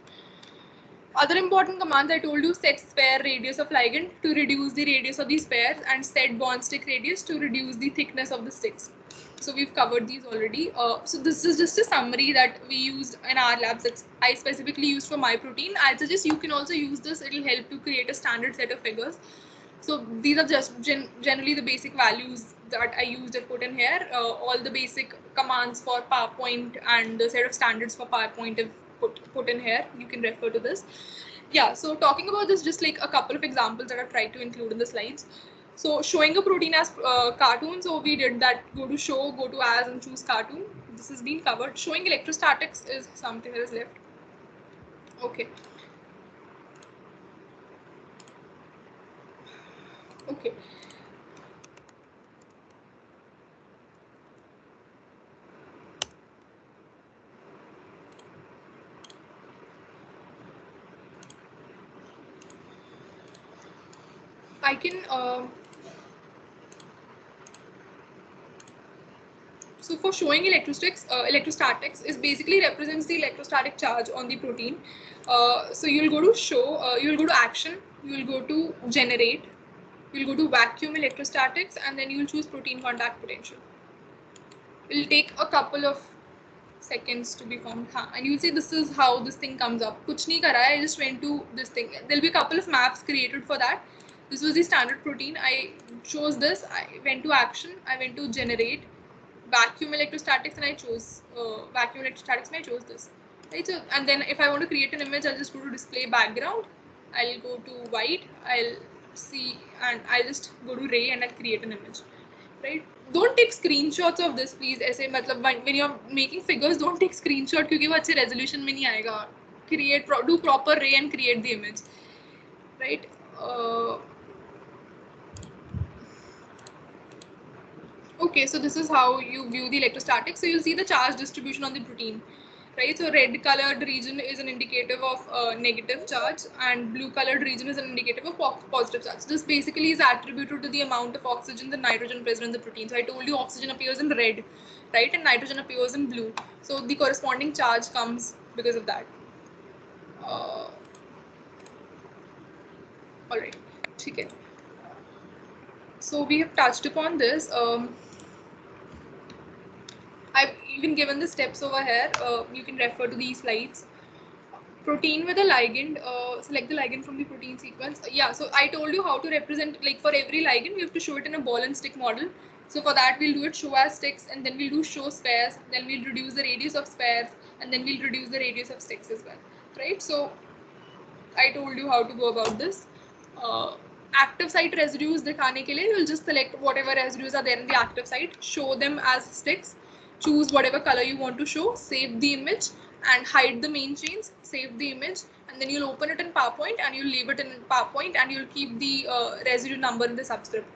Other important commands I told you: set spare radius of ligand to reduce the radius of the spares, and set bond stick radius to reduce the thickness of the sticks. So we've covered these already. So this is just a summary that we used in our labs that I specifically used for my protein. I suggest you can also use this. It'll help to create a standard set of figures. So these are just generally the basic values that I used and put in here. All the basic commands for PowerPoint and the set of standards for PowerPoint have put in here. You can refer to this. Yeah, so talking about this, just like a couple of examples that I've tried to include in the slides. So showing a protein as cartoon, so we did that. Go to show, go to as, and choose cartoon. This has been covered. Showing electrostatics is something that is left. Okay. Okay. I can so for showing electrostatics is basically represents the electrostatic charge on the protein. So you'll go to show, you'll go to action, you'll go to generate, you'll go to vacuum electrostatics, and then you'll choose protein contact potential. It'll take a couple of seconds to be formed, and you'll see this is how this thing comes up. Kuch nahi kara hai, I just went to this thing. There'll be a couple of maps created for that. This was the standard protein. I chose this. I went to action. I went to generate, vacuum electrostatics, and I chose vacuum electrostatics, and I chose this. Right. So, and then if I want to create an image, I'll just go to display background, I'll go to white, I'll see, and I'll just go to ray and I'll create an image, right? Don't take screenshots of this, please. ऐसे मतलब when you're making figures, don't take screenshot क्योंकि वो अच्छे resolution में नहीं आएगा. Do proper ray and create the image, right? Okay, so this is how you view the electrostatics. So you'll see the charge distribution on the protein, right? So red colored region is an indicative of negative charge, and blue colored region is an indicative of positive charge. This basically is attributed to the amount of oxygen and nitrogen present in the protein. So I told you oxygen appears in red, right? And nitrogen appears in blue. So the corresponding charge comes because of that. All right, okay. So we have touched upon this. I've even given the steps over here. You can refer to these slides. Protein with a ligand, select the ligand from the protein sequence. Yeah, so I told you how to represent, like for every ligand, we have to show it in a ball and stick model. So for that, we'll do it show as sticks, and then we'll do show spares, then we'll reduce the radius of spares, and then we'll reduce the radius of sticks as well, right? So I told you how to go about this. Active site residues दिखाने के लिए, you'll just select whatever residues are there in the active site, show them as sticks, choose whatever color you want to show, save the image, and hide the main chains, save the image, and then you'll open it in PowerPoint and you'll leave it in PowerPoint and you'll keep the residue number in the subscript.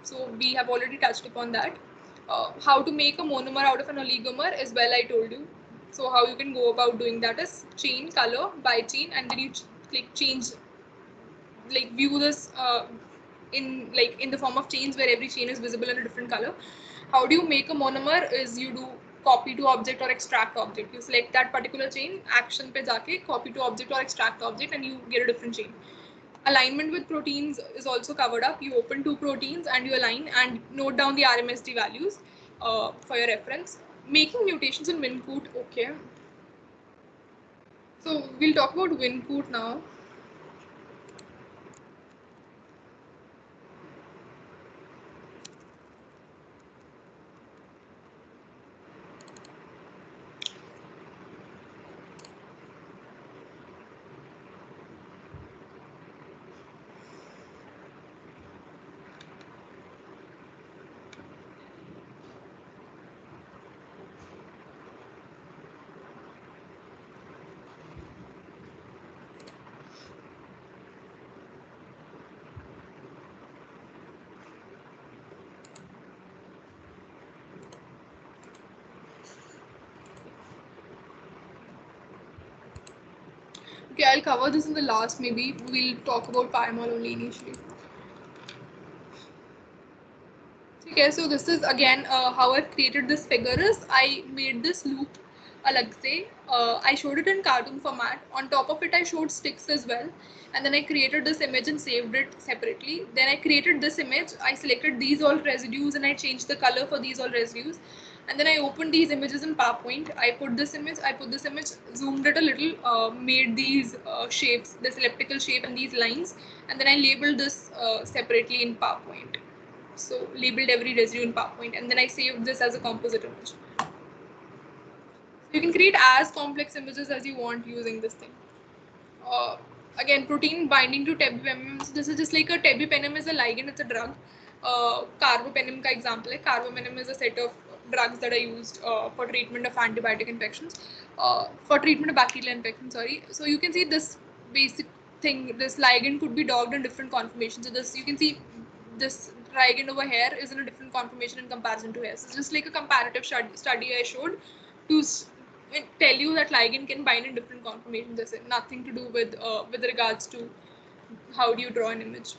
So we have already touched upon that. How to make a monomer out of an oligomer as well, I told you. So how you can go about doing that is chain, color, by chain, and then you click change, like view this in the form of chains where every chain is visible in a different color. How do you make a monomer is you do copy to object or extract object. You select that particular chain, action pe jaake copy to object or extract object, and you get a different chain. Alignment with proteins is also covered up. You open two proteins and you align and note down the RMSD values for your reference. Making mutations in WinCoot, okay. So we'll talk about WinCoot now. Okay, I'll cover this in the last, maybe we'll talk about pymol only initially. Okay, so this is again how I've created this figure is I made this loop alag se. I showed it in cartoon format. On top of it, I showed sticks as well. And then I created this image and saved it separately. Then I created this image. I selected these all residues and I changed the color for these all residues. And then I opened these images in PowerPoint. I put this image, zoomed it a little, made these shapes, this elliptical shape and these lines. And then I labeled this separately in PowerPoint. So labeled every residue in PowerPoint, and then I saved this as a composite image. You can create as complex images as you want using this thing. Again, protein binding to tebipenem. So this is just like a tebipenem is a ligand, it's a drug. Carbapenem ka example hai. Carbapenem is a set of drugs that are used for treatment of antibiotic infections, for treatment of bacterial infections, sorry. So you can see this basic thing, this ligand could be docked in different conformations. So this, you can see this ligand over here is in a different conformation in comparison to here. So it's just like a comparative study I showed to tell you that ligand can bind in different conformations. There's nothing to do with regards to how do you draw an image.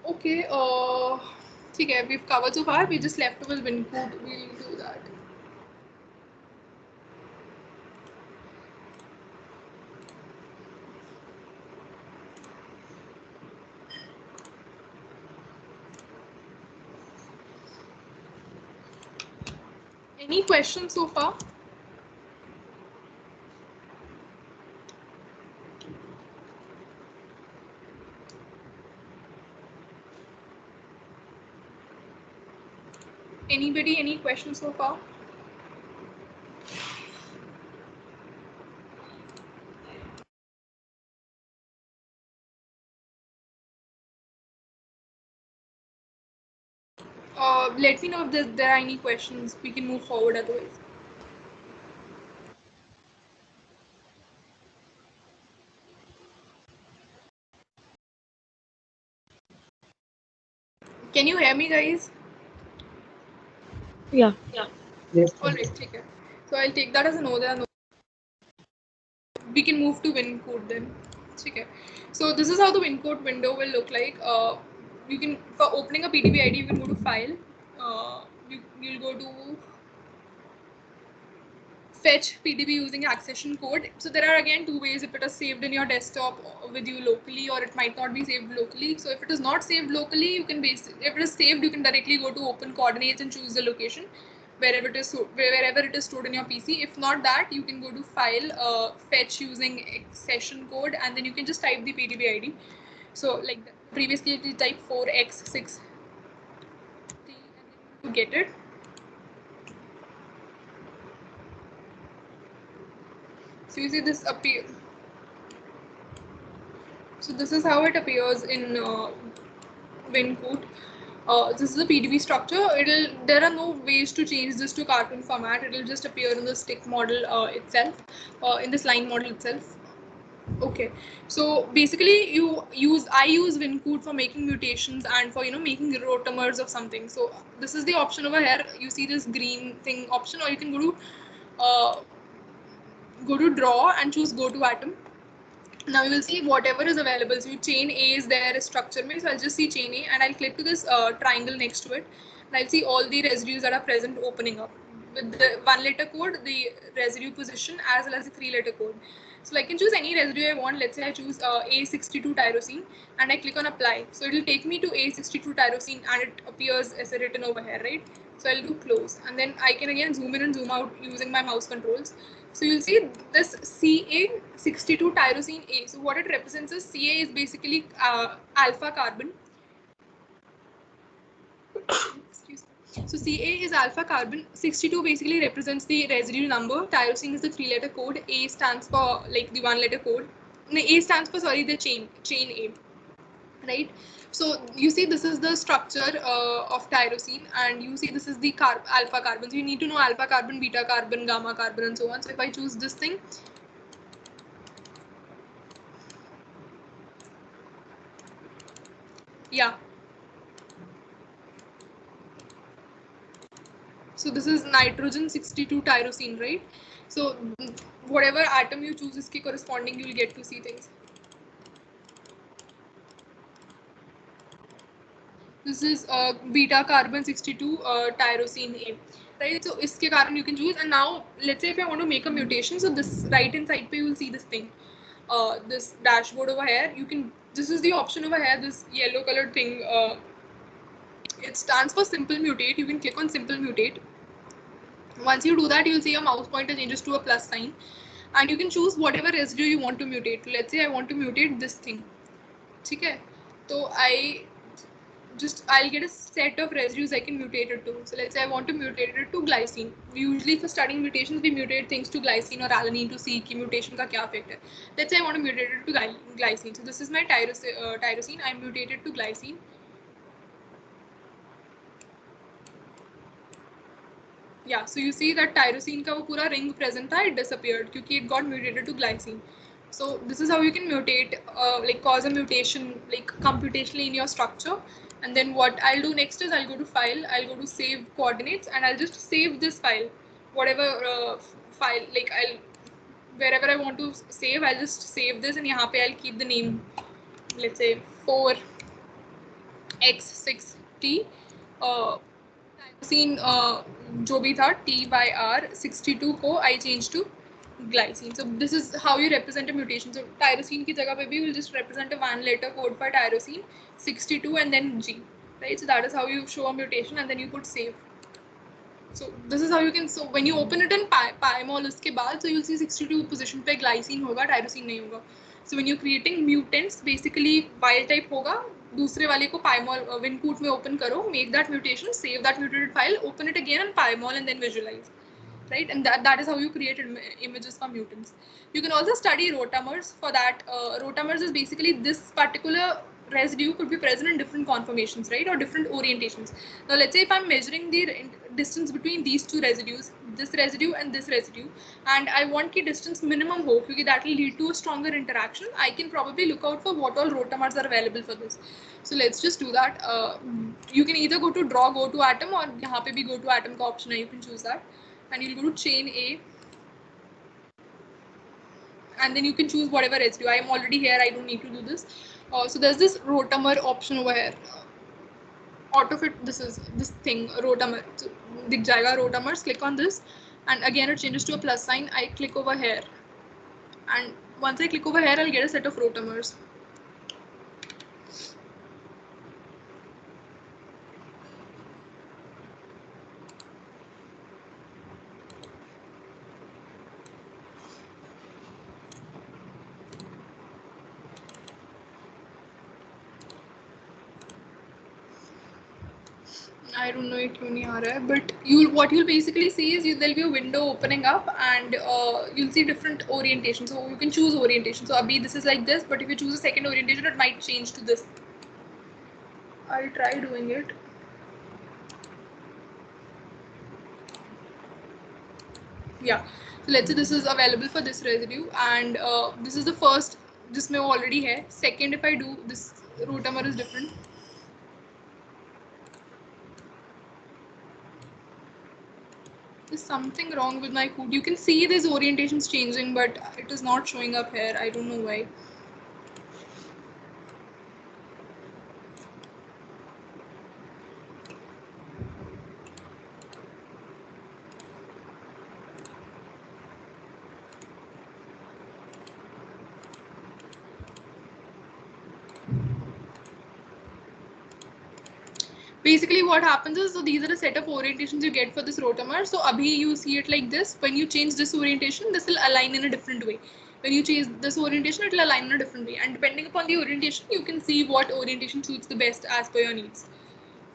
Okay, okay, we've covered so far. We just left with WinCoot. We'll do that. Any questions so far? Anybody, any questions so far? Let me know if there are any questions. We can move forward otherwise. Can you hear me, guys? Yeah. Yes, All ma'am. right, okay. So I'll take that as a no. There are no. We can move to WinCode then. Okay. So this is how the WinCode window will look like. You can, for opening a PDB ID, you can go to File. You'll go to fetch PDB using accession code. So there are again two ways: if it is saved in your desktop with you locally, or it might not be saved locally. So if it is not saved locally, you can if it is saved, you can directly go to open coordinates and choose the location wherever it is stored in your PC. If not that, you can go to file, fetch using accession code, and then you can just type the PDB ID. So like previously, you type 4x6 to get it. So you see this appear. So this is how it appears in WinCode. This is the PDB structure. There are no ways to change this to cartoon format. It will just appear in the stick model itself, in this line model itself. Okay, so basically I use WinCode for making mutations and for making rotamers of something. So this is the option over here. You see this green thing option, or you can go to draw and choose go to atom. Now you will see whatever is available. So chain A is there, structure mein. So I'll just see chain A and I'll click to this triangle next to it. And I'll see all the residues that are present opening up. With the 1-letter code, the residue position, as well as the 3-letter code. So I can choose any residue I want. Let's say I choose A62 tyrosine and I click on apply. So it will take me to A62 tyrosine and it appears as written over here, right? So I'll do close and then I can again zoom in and zoom out using my mouse controls. So you'll see this Ca62 tyrosine A. So what it represents is Ca is basically alpha carbon. Excuse me. So Ca is alpha carbon. 62 basically represents the residue number. Tyrosine is the 3-letter code. A stands for like the 1-letter code. No, A stands for the chain A. Right, so you see this is the structure of tyrosine, and you see this is the alpha carbon. So you need to know alpha carbon, beta carbon, gamma carbon, and so on. So if I choose this thing, yeah, so this is nitrogen 62 tyrosine, right? So whatever atom you choose is corresponding, you will get to see things. This is beta carbon 62 tyrosine A, right? So iske karan you can choose. And now let's say if I want to make a mutation, so this right hand side pe you will see this thing, this dashboard over here. This is the option over here, this yellow colored thing. It stands for simple mutate. You can click on simple mutate. Once you do that, you'll see your mouse pointer changes to a plus sign, and you can choose whatever residue you want to mutate. Let's say I want to mutate this thing. Okay, so I'll get a set of residues I can mutate it to. So let's say I want to mutate it to glycine. Usually for studying mutations, we mutate things to glycine or alanine to see ki mutation ka kya effect hai. Let's say I want to mutate it to glycine. So this is my tyrosine. I mutated to glycine. Yeah, so you see that tyrosine ka wo pura ring present tha, it disappeared because it got mutated to glycine. So this is how you can mutate, like cause a mutation like computationally in your structure. And then what I'll do next is I'll go to file, I'll go to save coordinates, and I'll just save this file, whatever file, like wherever I want to save, I'll just save this, and yahan pe I'll keep the name, let's say 4x6t. Tyrosine जो भी था T/R62 को I changed to glycine. So this is how you represent a mutation. So tyrosine की जगह पे भी will just represent a 1-letter code for tyrosine 62 and then G, right? So that is how you show a mutation, and then you put save. So this is how you can. So when you open it in PyMol उसके बाद, so you'll see 62 position पे glycine होगा, tyrosine नहीं होगा. So when you're creating mutants, basically wild type होगा, दूसरे वाले को PyMol WinCode में open करो, make that mutation, save that mutated file, open it again in PyMol, and then visualize. Right, and that is how you create images for mutants. You can also study rotamers. For that, rotamers is basically this particular residue could be present in different conformations, right, or different orientations. Now let's say if I'm measuring the distance between these two residues, this residue and this residue, and I want ki distance minimum ho, because that will lead to a stronger interaction, I can probably look out for what all rotamers are available for this. So let's just do that. You can either go to draw, go to atom, or yahan pe bhi go to atom ka option hai, you can choose that, and you'll go to chain A, and then you can choose whatever residue. I am already here, I don't need to do this. So there's this rotamer option over here. Auto fit, this is this thing, rotamer. So, dik jayega rotamers, click on this, and again it changes to a plus sign. I click over here, and once I click over here, I'll get a set of rotamers. I don't know it क्यों नहीं आ रहा है, but what you'll basically see is there'll be a window opening up, and you'll see different orientations. So you can choose orientation. So abhi this is like this, but if you choose a second orientation, it might change to this. I'll try doing it. Yeah. So let's say this is available for this residue, and this is the first. This may already hai. Second, if I do this, rotamer is different. There's something wrong with my code. You can see these orientations changing, but it is not showing up here. I don't know why. Basically what happens is, so these are the set of orientations you get for this rotamer. So abhi you see it like this. When you change this orientation, this will align in a different way. When you change this orientation, it will align in a different way. And depending upon the orientation, you can see what orientation suits the best as per your needs.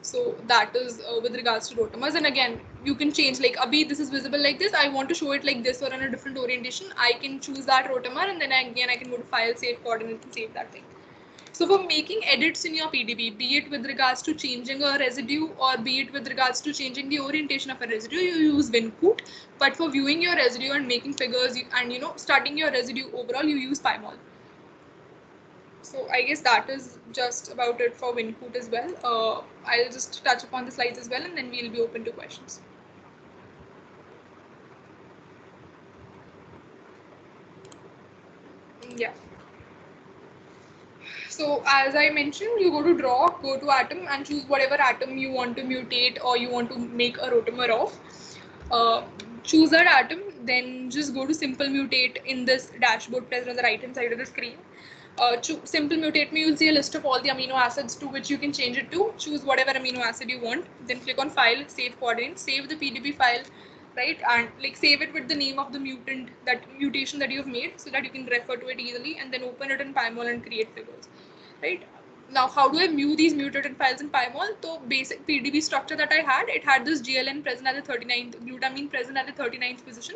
So that is with regards to rotamers. And again, you can change, like abhi this is visible like this. I want to show it like this or in a different orientation. I can choose that rotamer, and then again I can go to file, save coordinate, and save that thing. So for making edits in your PDB, be it with regards to changing a residue or be it with regards to changing the orientation of a residue, you use WinCoot. But for viewing your residue and making figures and studying your residue overall, you use PyMol. So I guess that is just about it for WinCoot as well. I'll just touch upon the slides as well, and then we'll be open to questions. Yeah. So as I mentioned, you go to draw, go to atom, and choose whatever atom you want to mutate or you want to make a rotamer of. Choose that atom, then just go to simple mutate in this dashboard present on the right hand side of the screen. Simple mutate me, you'll see a list of all the amino acids to which you can change it to. Choose whatever amino acid you want, then click on file, save coordinates, save the PDB file, right, and like save it with the name of the mutation that you've made, so that you can refer to it easily, and then open it in PyMol and create figures, right? Now, how do I view these mutated files in PyMol? So basic PDB structure that I had, it had this GLN present at the 39th, glutamine present at the 39th position.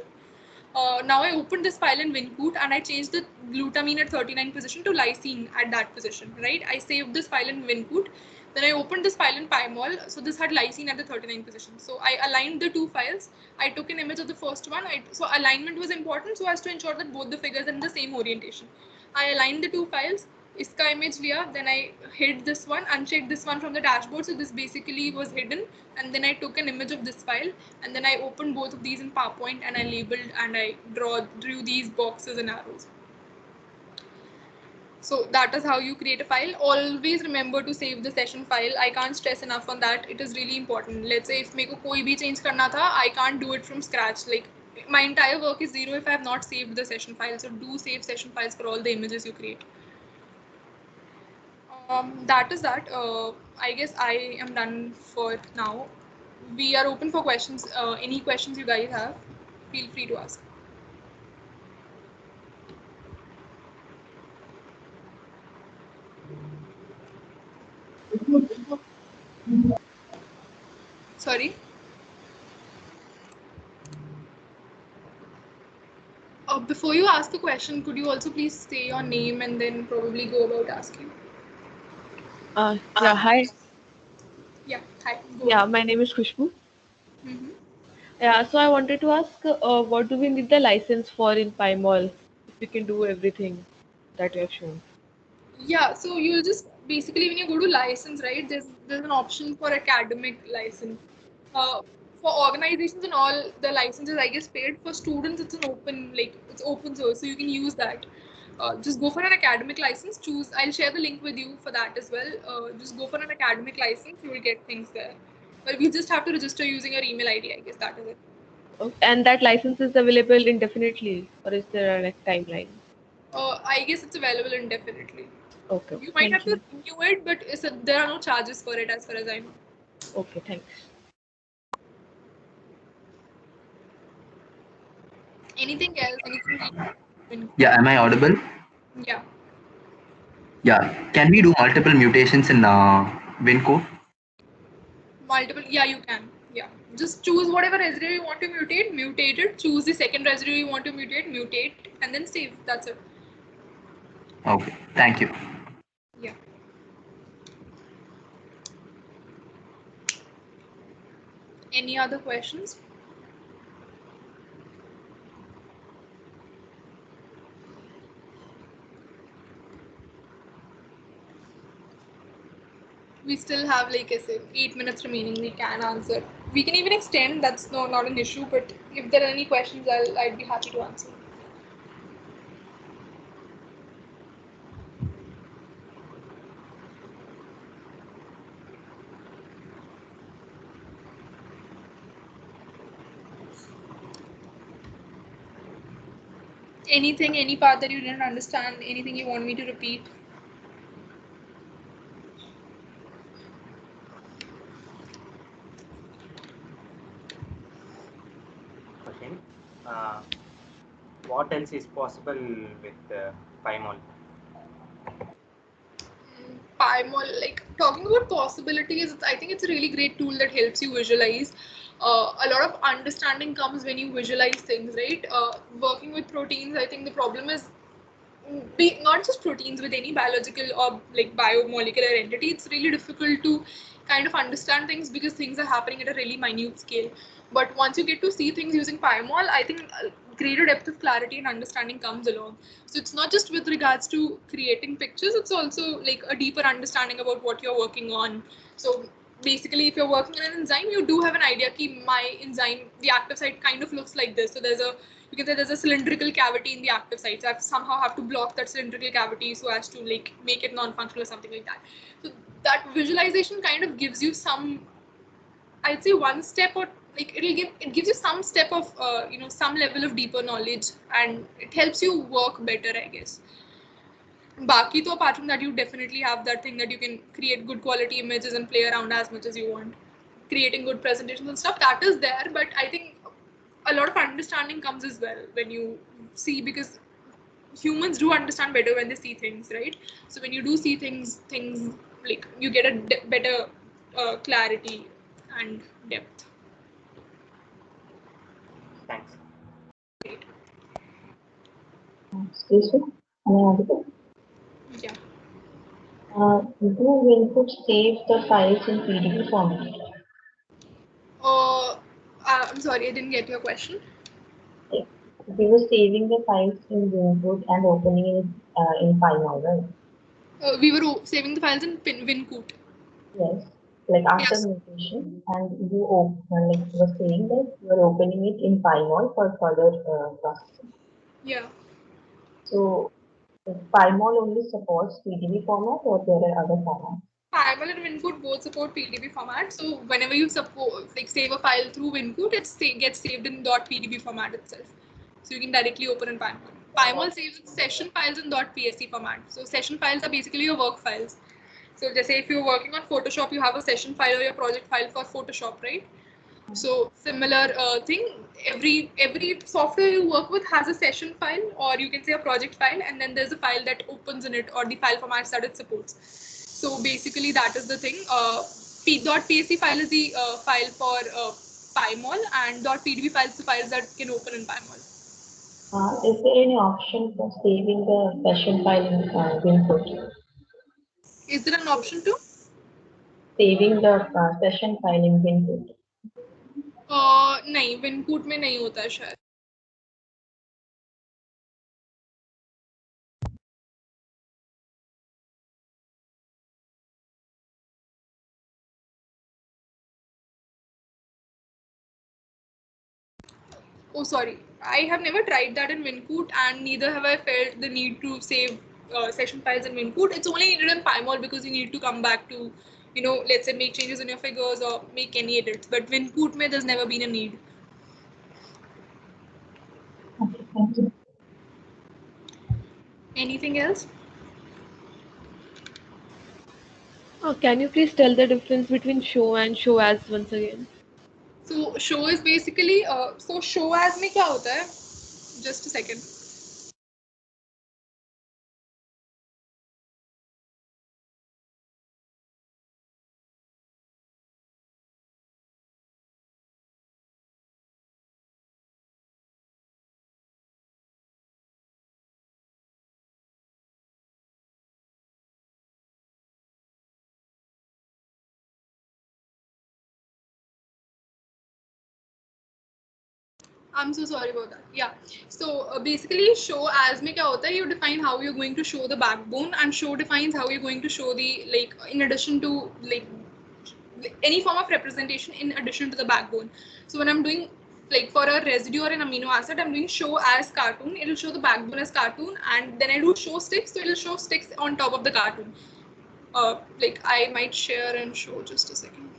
Now I opened this file in WinCoot and I changed the glutamine at 39 position to lysine at that position, right? I saved this file in WinCoot. Then I opened this file in PyMol. So this had lysine at the 39 position. So I aligned the two files. I took an image of the first one. So alignment was important so as to ensure that both the figures are in the same orientation. I aligned the two files. Iska image liya, then I hid this one, unchecked this one from the dashboard. So this basically was hidden. And then I took an image of this file, and then I opened both of these in PowerPoint, and I labeled and I drew these boxes and arrows. So that is how you create a file. Always remember to save the session file. I can't stress enough on that. It is really important. Let's say if meko koi bhi change karna tha, I can't do it from scratch. Like my entire work is zero if I have not saved the session file. So do save session files for all the images you create. That is that. I guess I am done for now. We are open for questions. Any questions you guys have, feel free to ask. Sorry. Before you ask a question, could you also please say your name and then probably go about asking? Yeah, hi. Yeah, hi. Go Yeah, ahead. my name is Khushbu. Mhm. Yeah, so I wanted to ask, what do we need the license for in PyMall if we can do everything that you have shown? Yeah, so you'll just basically when you go to license, right? There's an option for academic license. Uh, for organizations and all, the licenses I guess paid. For students, it's an open it's open source, so you can use that. Just go for an academic license. Choose. I'll share the link with you for that as well. Just go for an academic license. You will get things there. But we just have to register using your email ID. I guess that is it. And that license is available indefinitely, or is there a timeline? I guess it's available indefinitely. Okay, You okay, might have thank to you. renew it, but there are no charges for it as far as I know. Okay, thanks. Anything else? Anything? Yeah, am I audible? Yeah. Yeah. Can we do multiple mutations in WinCode? Multiple. Yeah, you can. Yeah. Just choose whatever residue you want to mutate it. Choose the second residue you want to mutate, and then save. That's it. Okay. Thank you. Yeah. Any other questions? We still have, like I said, 8 minutes remaining. We can answer. We can even extend. That's not an issue. But if there are any questions, I'd be happy to answer. Anything, any part that you didn't understand, anything you want me to repeat? Question. Uh, what else is possible with PyMall? PyMall, like talking about possibilities, I think it's a really great tool that helps you visualize. A lot of understanding comes when you visualize things, right? Working with proteins, I think the problem is not just proteins, with any biological or like biomolecular entity. It's really difficult to kind of understand things because things are happening at a really minute scale. But once you get to see things using PyMall, I think greater depth of clarity and understanding comes along. So it's not just with regards to creating pictures, it's also like a deeper understanding about what you're working on. So basically, if you're working on an enzyme, you do have an idea that my enzyme, the active site kind of looks like this. So you can say there's a cylindrical cavity in the active site. So I somehow have to block that cylindrical cavity so as to like make it non-functional or something like that. So that visualization kind of gives you some, I'd say, one step, or like it gives you some step of some level of deeper knowledge, and it helps you work better, I guess. Baki, to apart from that, you definitely have that thing that you can create good quality images and play around as much as you want. Creating good presentations and stuff, that is there, but I think a lot of understanding comes as well when you see, because humans do understand better when they see things, right? So when you do see things like you get a better clarity and depth. Thanks. Great. Excuse me, am I audible? Yeah. Do Winput save the files in PDF format? I'm sorry, I didn't get your question. Okay. We were saving the files in Winput and opening it in PyMall, right? We were saving the files in WinCoot. Yes. Like after Yes. mutation, and you open, like you were saying that you are opening it in PyMall for further processing. Yeah. So, PyMall only supports PDB format, or there are other formats? PyMall and WinCoot both support PDB format. So whenever you save a file through WinCoot, it gets saved in .pdb format itself. So you can directly open in PyMall. PyMall saves session files in .psc format. So session files are basically your work files. So just say if you're working on Photoshop, you have a session file or your project file for Photoshop, right? So similar thing. Every software you work with has a session file, or you can say a project file, and then there's a file that opens in it, or the file formats that it supports. So basically, that is the thing. .psc file is the file for PyMall, and .pdb file is the files that can open in PyMall. Is there any option for saving the session file in Winput? Is there an option to? Saving the session file in Windows. नहीं, Wincoot में नहीं होता है शायद. Oh, sorry. I have never tried that in Wincoot, and neither have I felt the need to save session files in Wincoot. It's only needed in PyMall because you need to come back to, let's say make changes in your figures or make any edits. But Wincoot में there's never been a need. Okay, thank you. Anything else? Can you please tell the difference between show and show as once again? So show is basically so show as में क्या होता है? Just a second. I'm so sorry about that. Yeah. So basically, show as में क्या होता है? You define how you're going to show the backbone, and show defines how you're going to show the in addition to any form of representation in addition to the backbone. So when I'm doing for a residue or an amino acid, I'm doing show as cartoon. It'll show the backbone as cartoon, and then I do show sticks. So it'll show sticks on top of the cartoon. I might share and show just a second.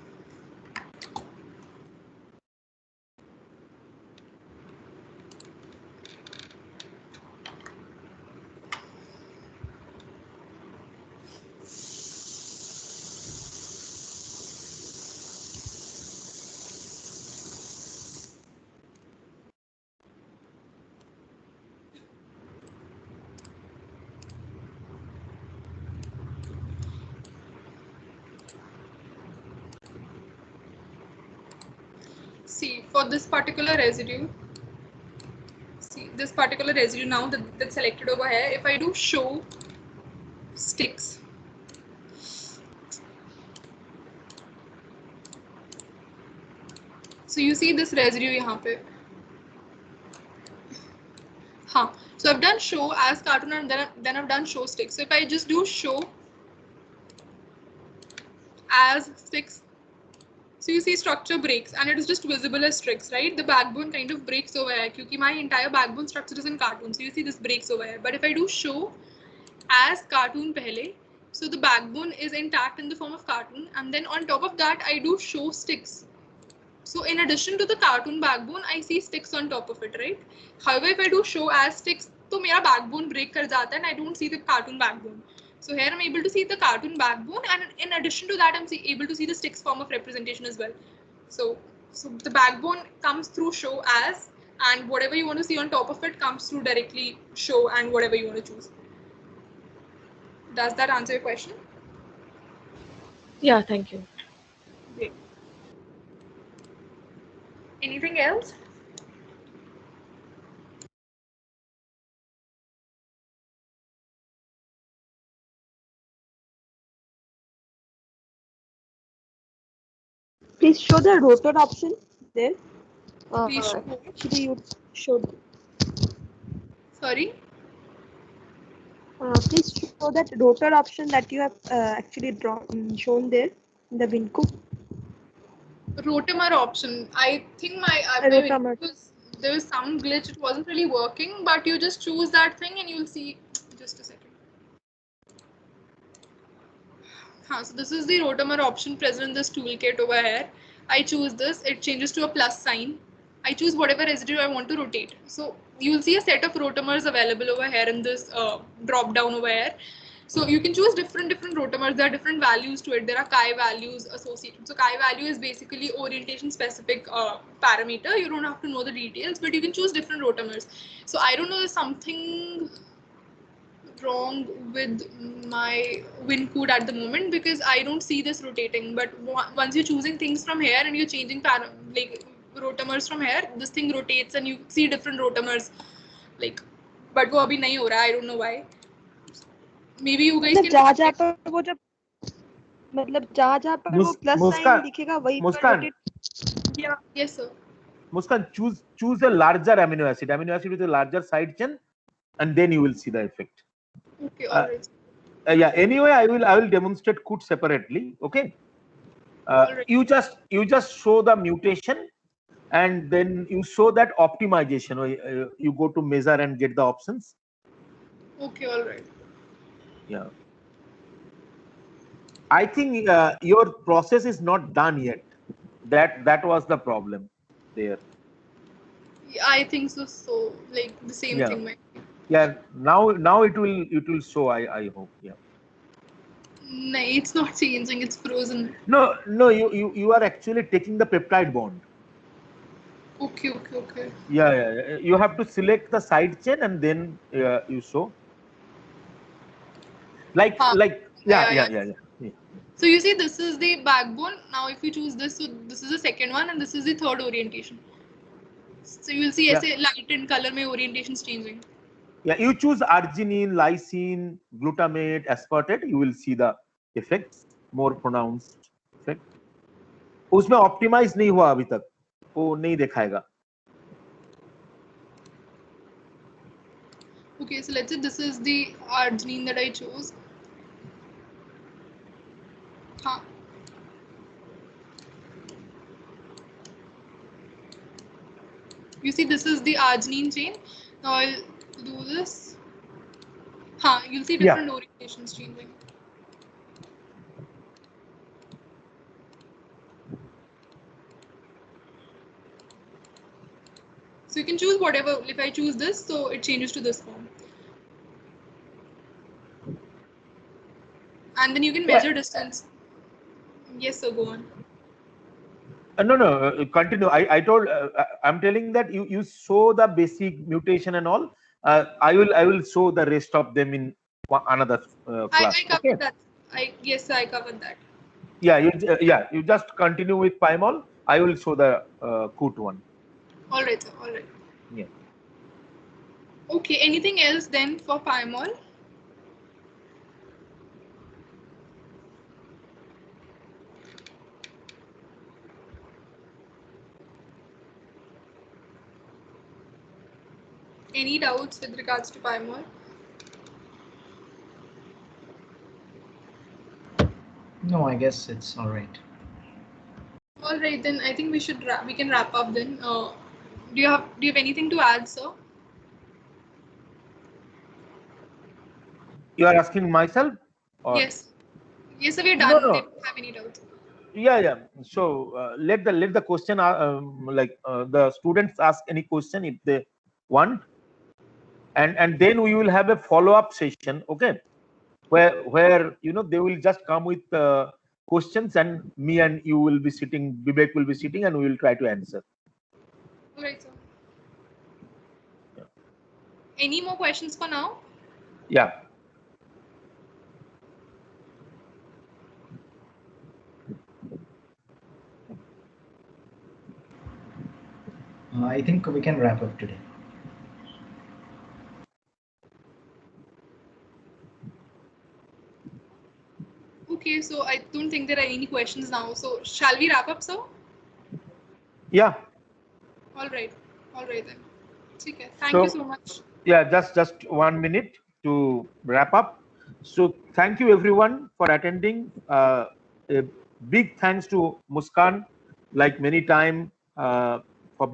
See, for this particular residue, now that's selected over here, if I do show sticks, so you see this residue यहाँ पे. So I've done show as cartoon, and then I've done show sticks. So if I just do show as sticks, so you see structure breaks, and it is just visible as sticks, right? The backbone kind of breaks over here because my entire backbone structure is in cartoon. So you see this breaks over here. But if I do show as cartoon pehle, so the backbone is intact in the form of cartoon, and then on top of that I do show sticks. So in addition to the cartoon backbone, I see sticks on top of it, right? However, if I do show as sticks, तो मेरा backbone break कर जाता है, and I don't see the cartoon backbone. So here I'm able to see the cartoon backbone, and in addition to that, I'm able to see the sticks form of representation as well. So the backbone comes through show as, and whatever you want to see on top of it comes through directly show and whatever you want to choose. Does that answer your question? Yeah, thank you. Great. Anything else? Please show the rotor option there. Please show. Actually, you showed. Sorry? Please show that rotor option that you have actually shown there in the Wincoot. Rotamer option. I think there was some glitch. It wasn't really working, but you just choose that thing and you'll see. Just a second. So this is the rotamer option present in this toolkit over here. I choose this. It changes to a plus sign. I choose whatever residue I want to rotate. So you'll see a set of rotamers available over here in this drop down over here. So you can choose different rotamers. There are different values to it. There are chi values associated. So chi value is basically orientation specific parameter. You don't have to know the details, but you can choose different rotamers. So I don't know, there's something wrong with my Wincoot at the moment because I don't see this rotating. But once you're choosing things from here and you're changing rotamers from here, this thing rotates and you see different rotamers. But वो अभी नहीं हो रहा है. I don't know why. Maybe you guys can. जहाँ पर वो जब मतलब जहाँ जहाँ पर वो प्लस साइन Muskan, दिखेगा वहीं पर Muskan, rotate. Yeah. Yes, sir. Muskan, choose a larger amino acid with a larger side chain, and then you will see the effect. Okay. All right. Yeah. Anyway, I will demonstrate CUT separately. Okay. All right. You just show the mutation, and then you show that optimization. You go to measure and get the options. Okay. All right. Yeah. I think your process is not done yet. That was the problem there. Yeah, I think so. So like the same Yeah. thing might. Yeah. Now it will show. I hope. Yeah. No, it's not changing. It's frozen. No. You are actually taking the peptide bond. Okay. Okay. Okay. Yeah. You have to select the side chain and then you show. Like yeah. So you see, this is the backbone. Now, if we choose this, so this is the second one, and this is the third orientation. So you will see, Yeah. ऐसे light in color में orientations changing. Yeah, you choose arginine, lysine, glutamate, aspartate, you will see the effects, more pronounced effect. उसमें optimize नहीं हुआ अभी तक, वो नहीं दिखाएगा. Okay, so let's say this is the arginine that I chose. Huh. You see, this is the arginine chain. Now I'll do this. Huh, you'll see different orientations changing. So you can choose whatever. If I choose this, so it changes to this form. And then you can measure distance. Yes, sir, go on. No, continue. I told, I'm telling that you show the basic mutation and all. I will show the rest of them in another class. I covered that. Yes, I covered that. Yeah, you just continue with Pymol. I will show the CUT one. All right, sir. All right. Yeah. Okay. Anything else then for Pymol? Any doubts with regards to Pymol? No, I guess it's all right. All right, then I think we can wrap up then. Do you have anything to add, sir? You are asking myself? Or? Yes. Yes, sir, we're done. No. We don't have any doubts. Yeah. So let the question the students ask any question if they want, and then we will have a follow-up session. Okay, where they will just come with questions, and me and you will be sitting. Vivek will be sitting, and we will try to answer. All right, sir. Yeah. Any more questions for now? Yeah. I think we can wrap up today. Okay, so I don't think there are any questions now. So shall we wrap up, sir? Yeah. All right then. Okay. Thank you so much. Yeah, just 1 minute to wrap up. So thank you everyone for attending. A big thanks to Muskan, like many times, for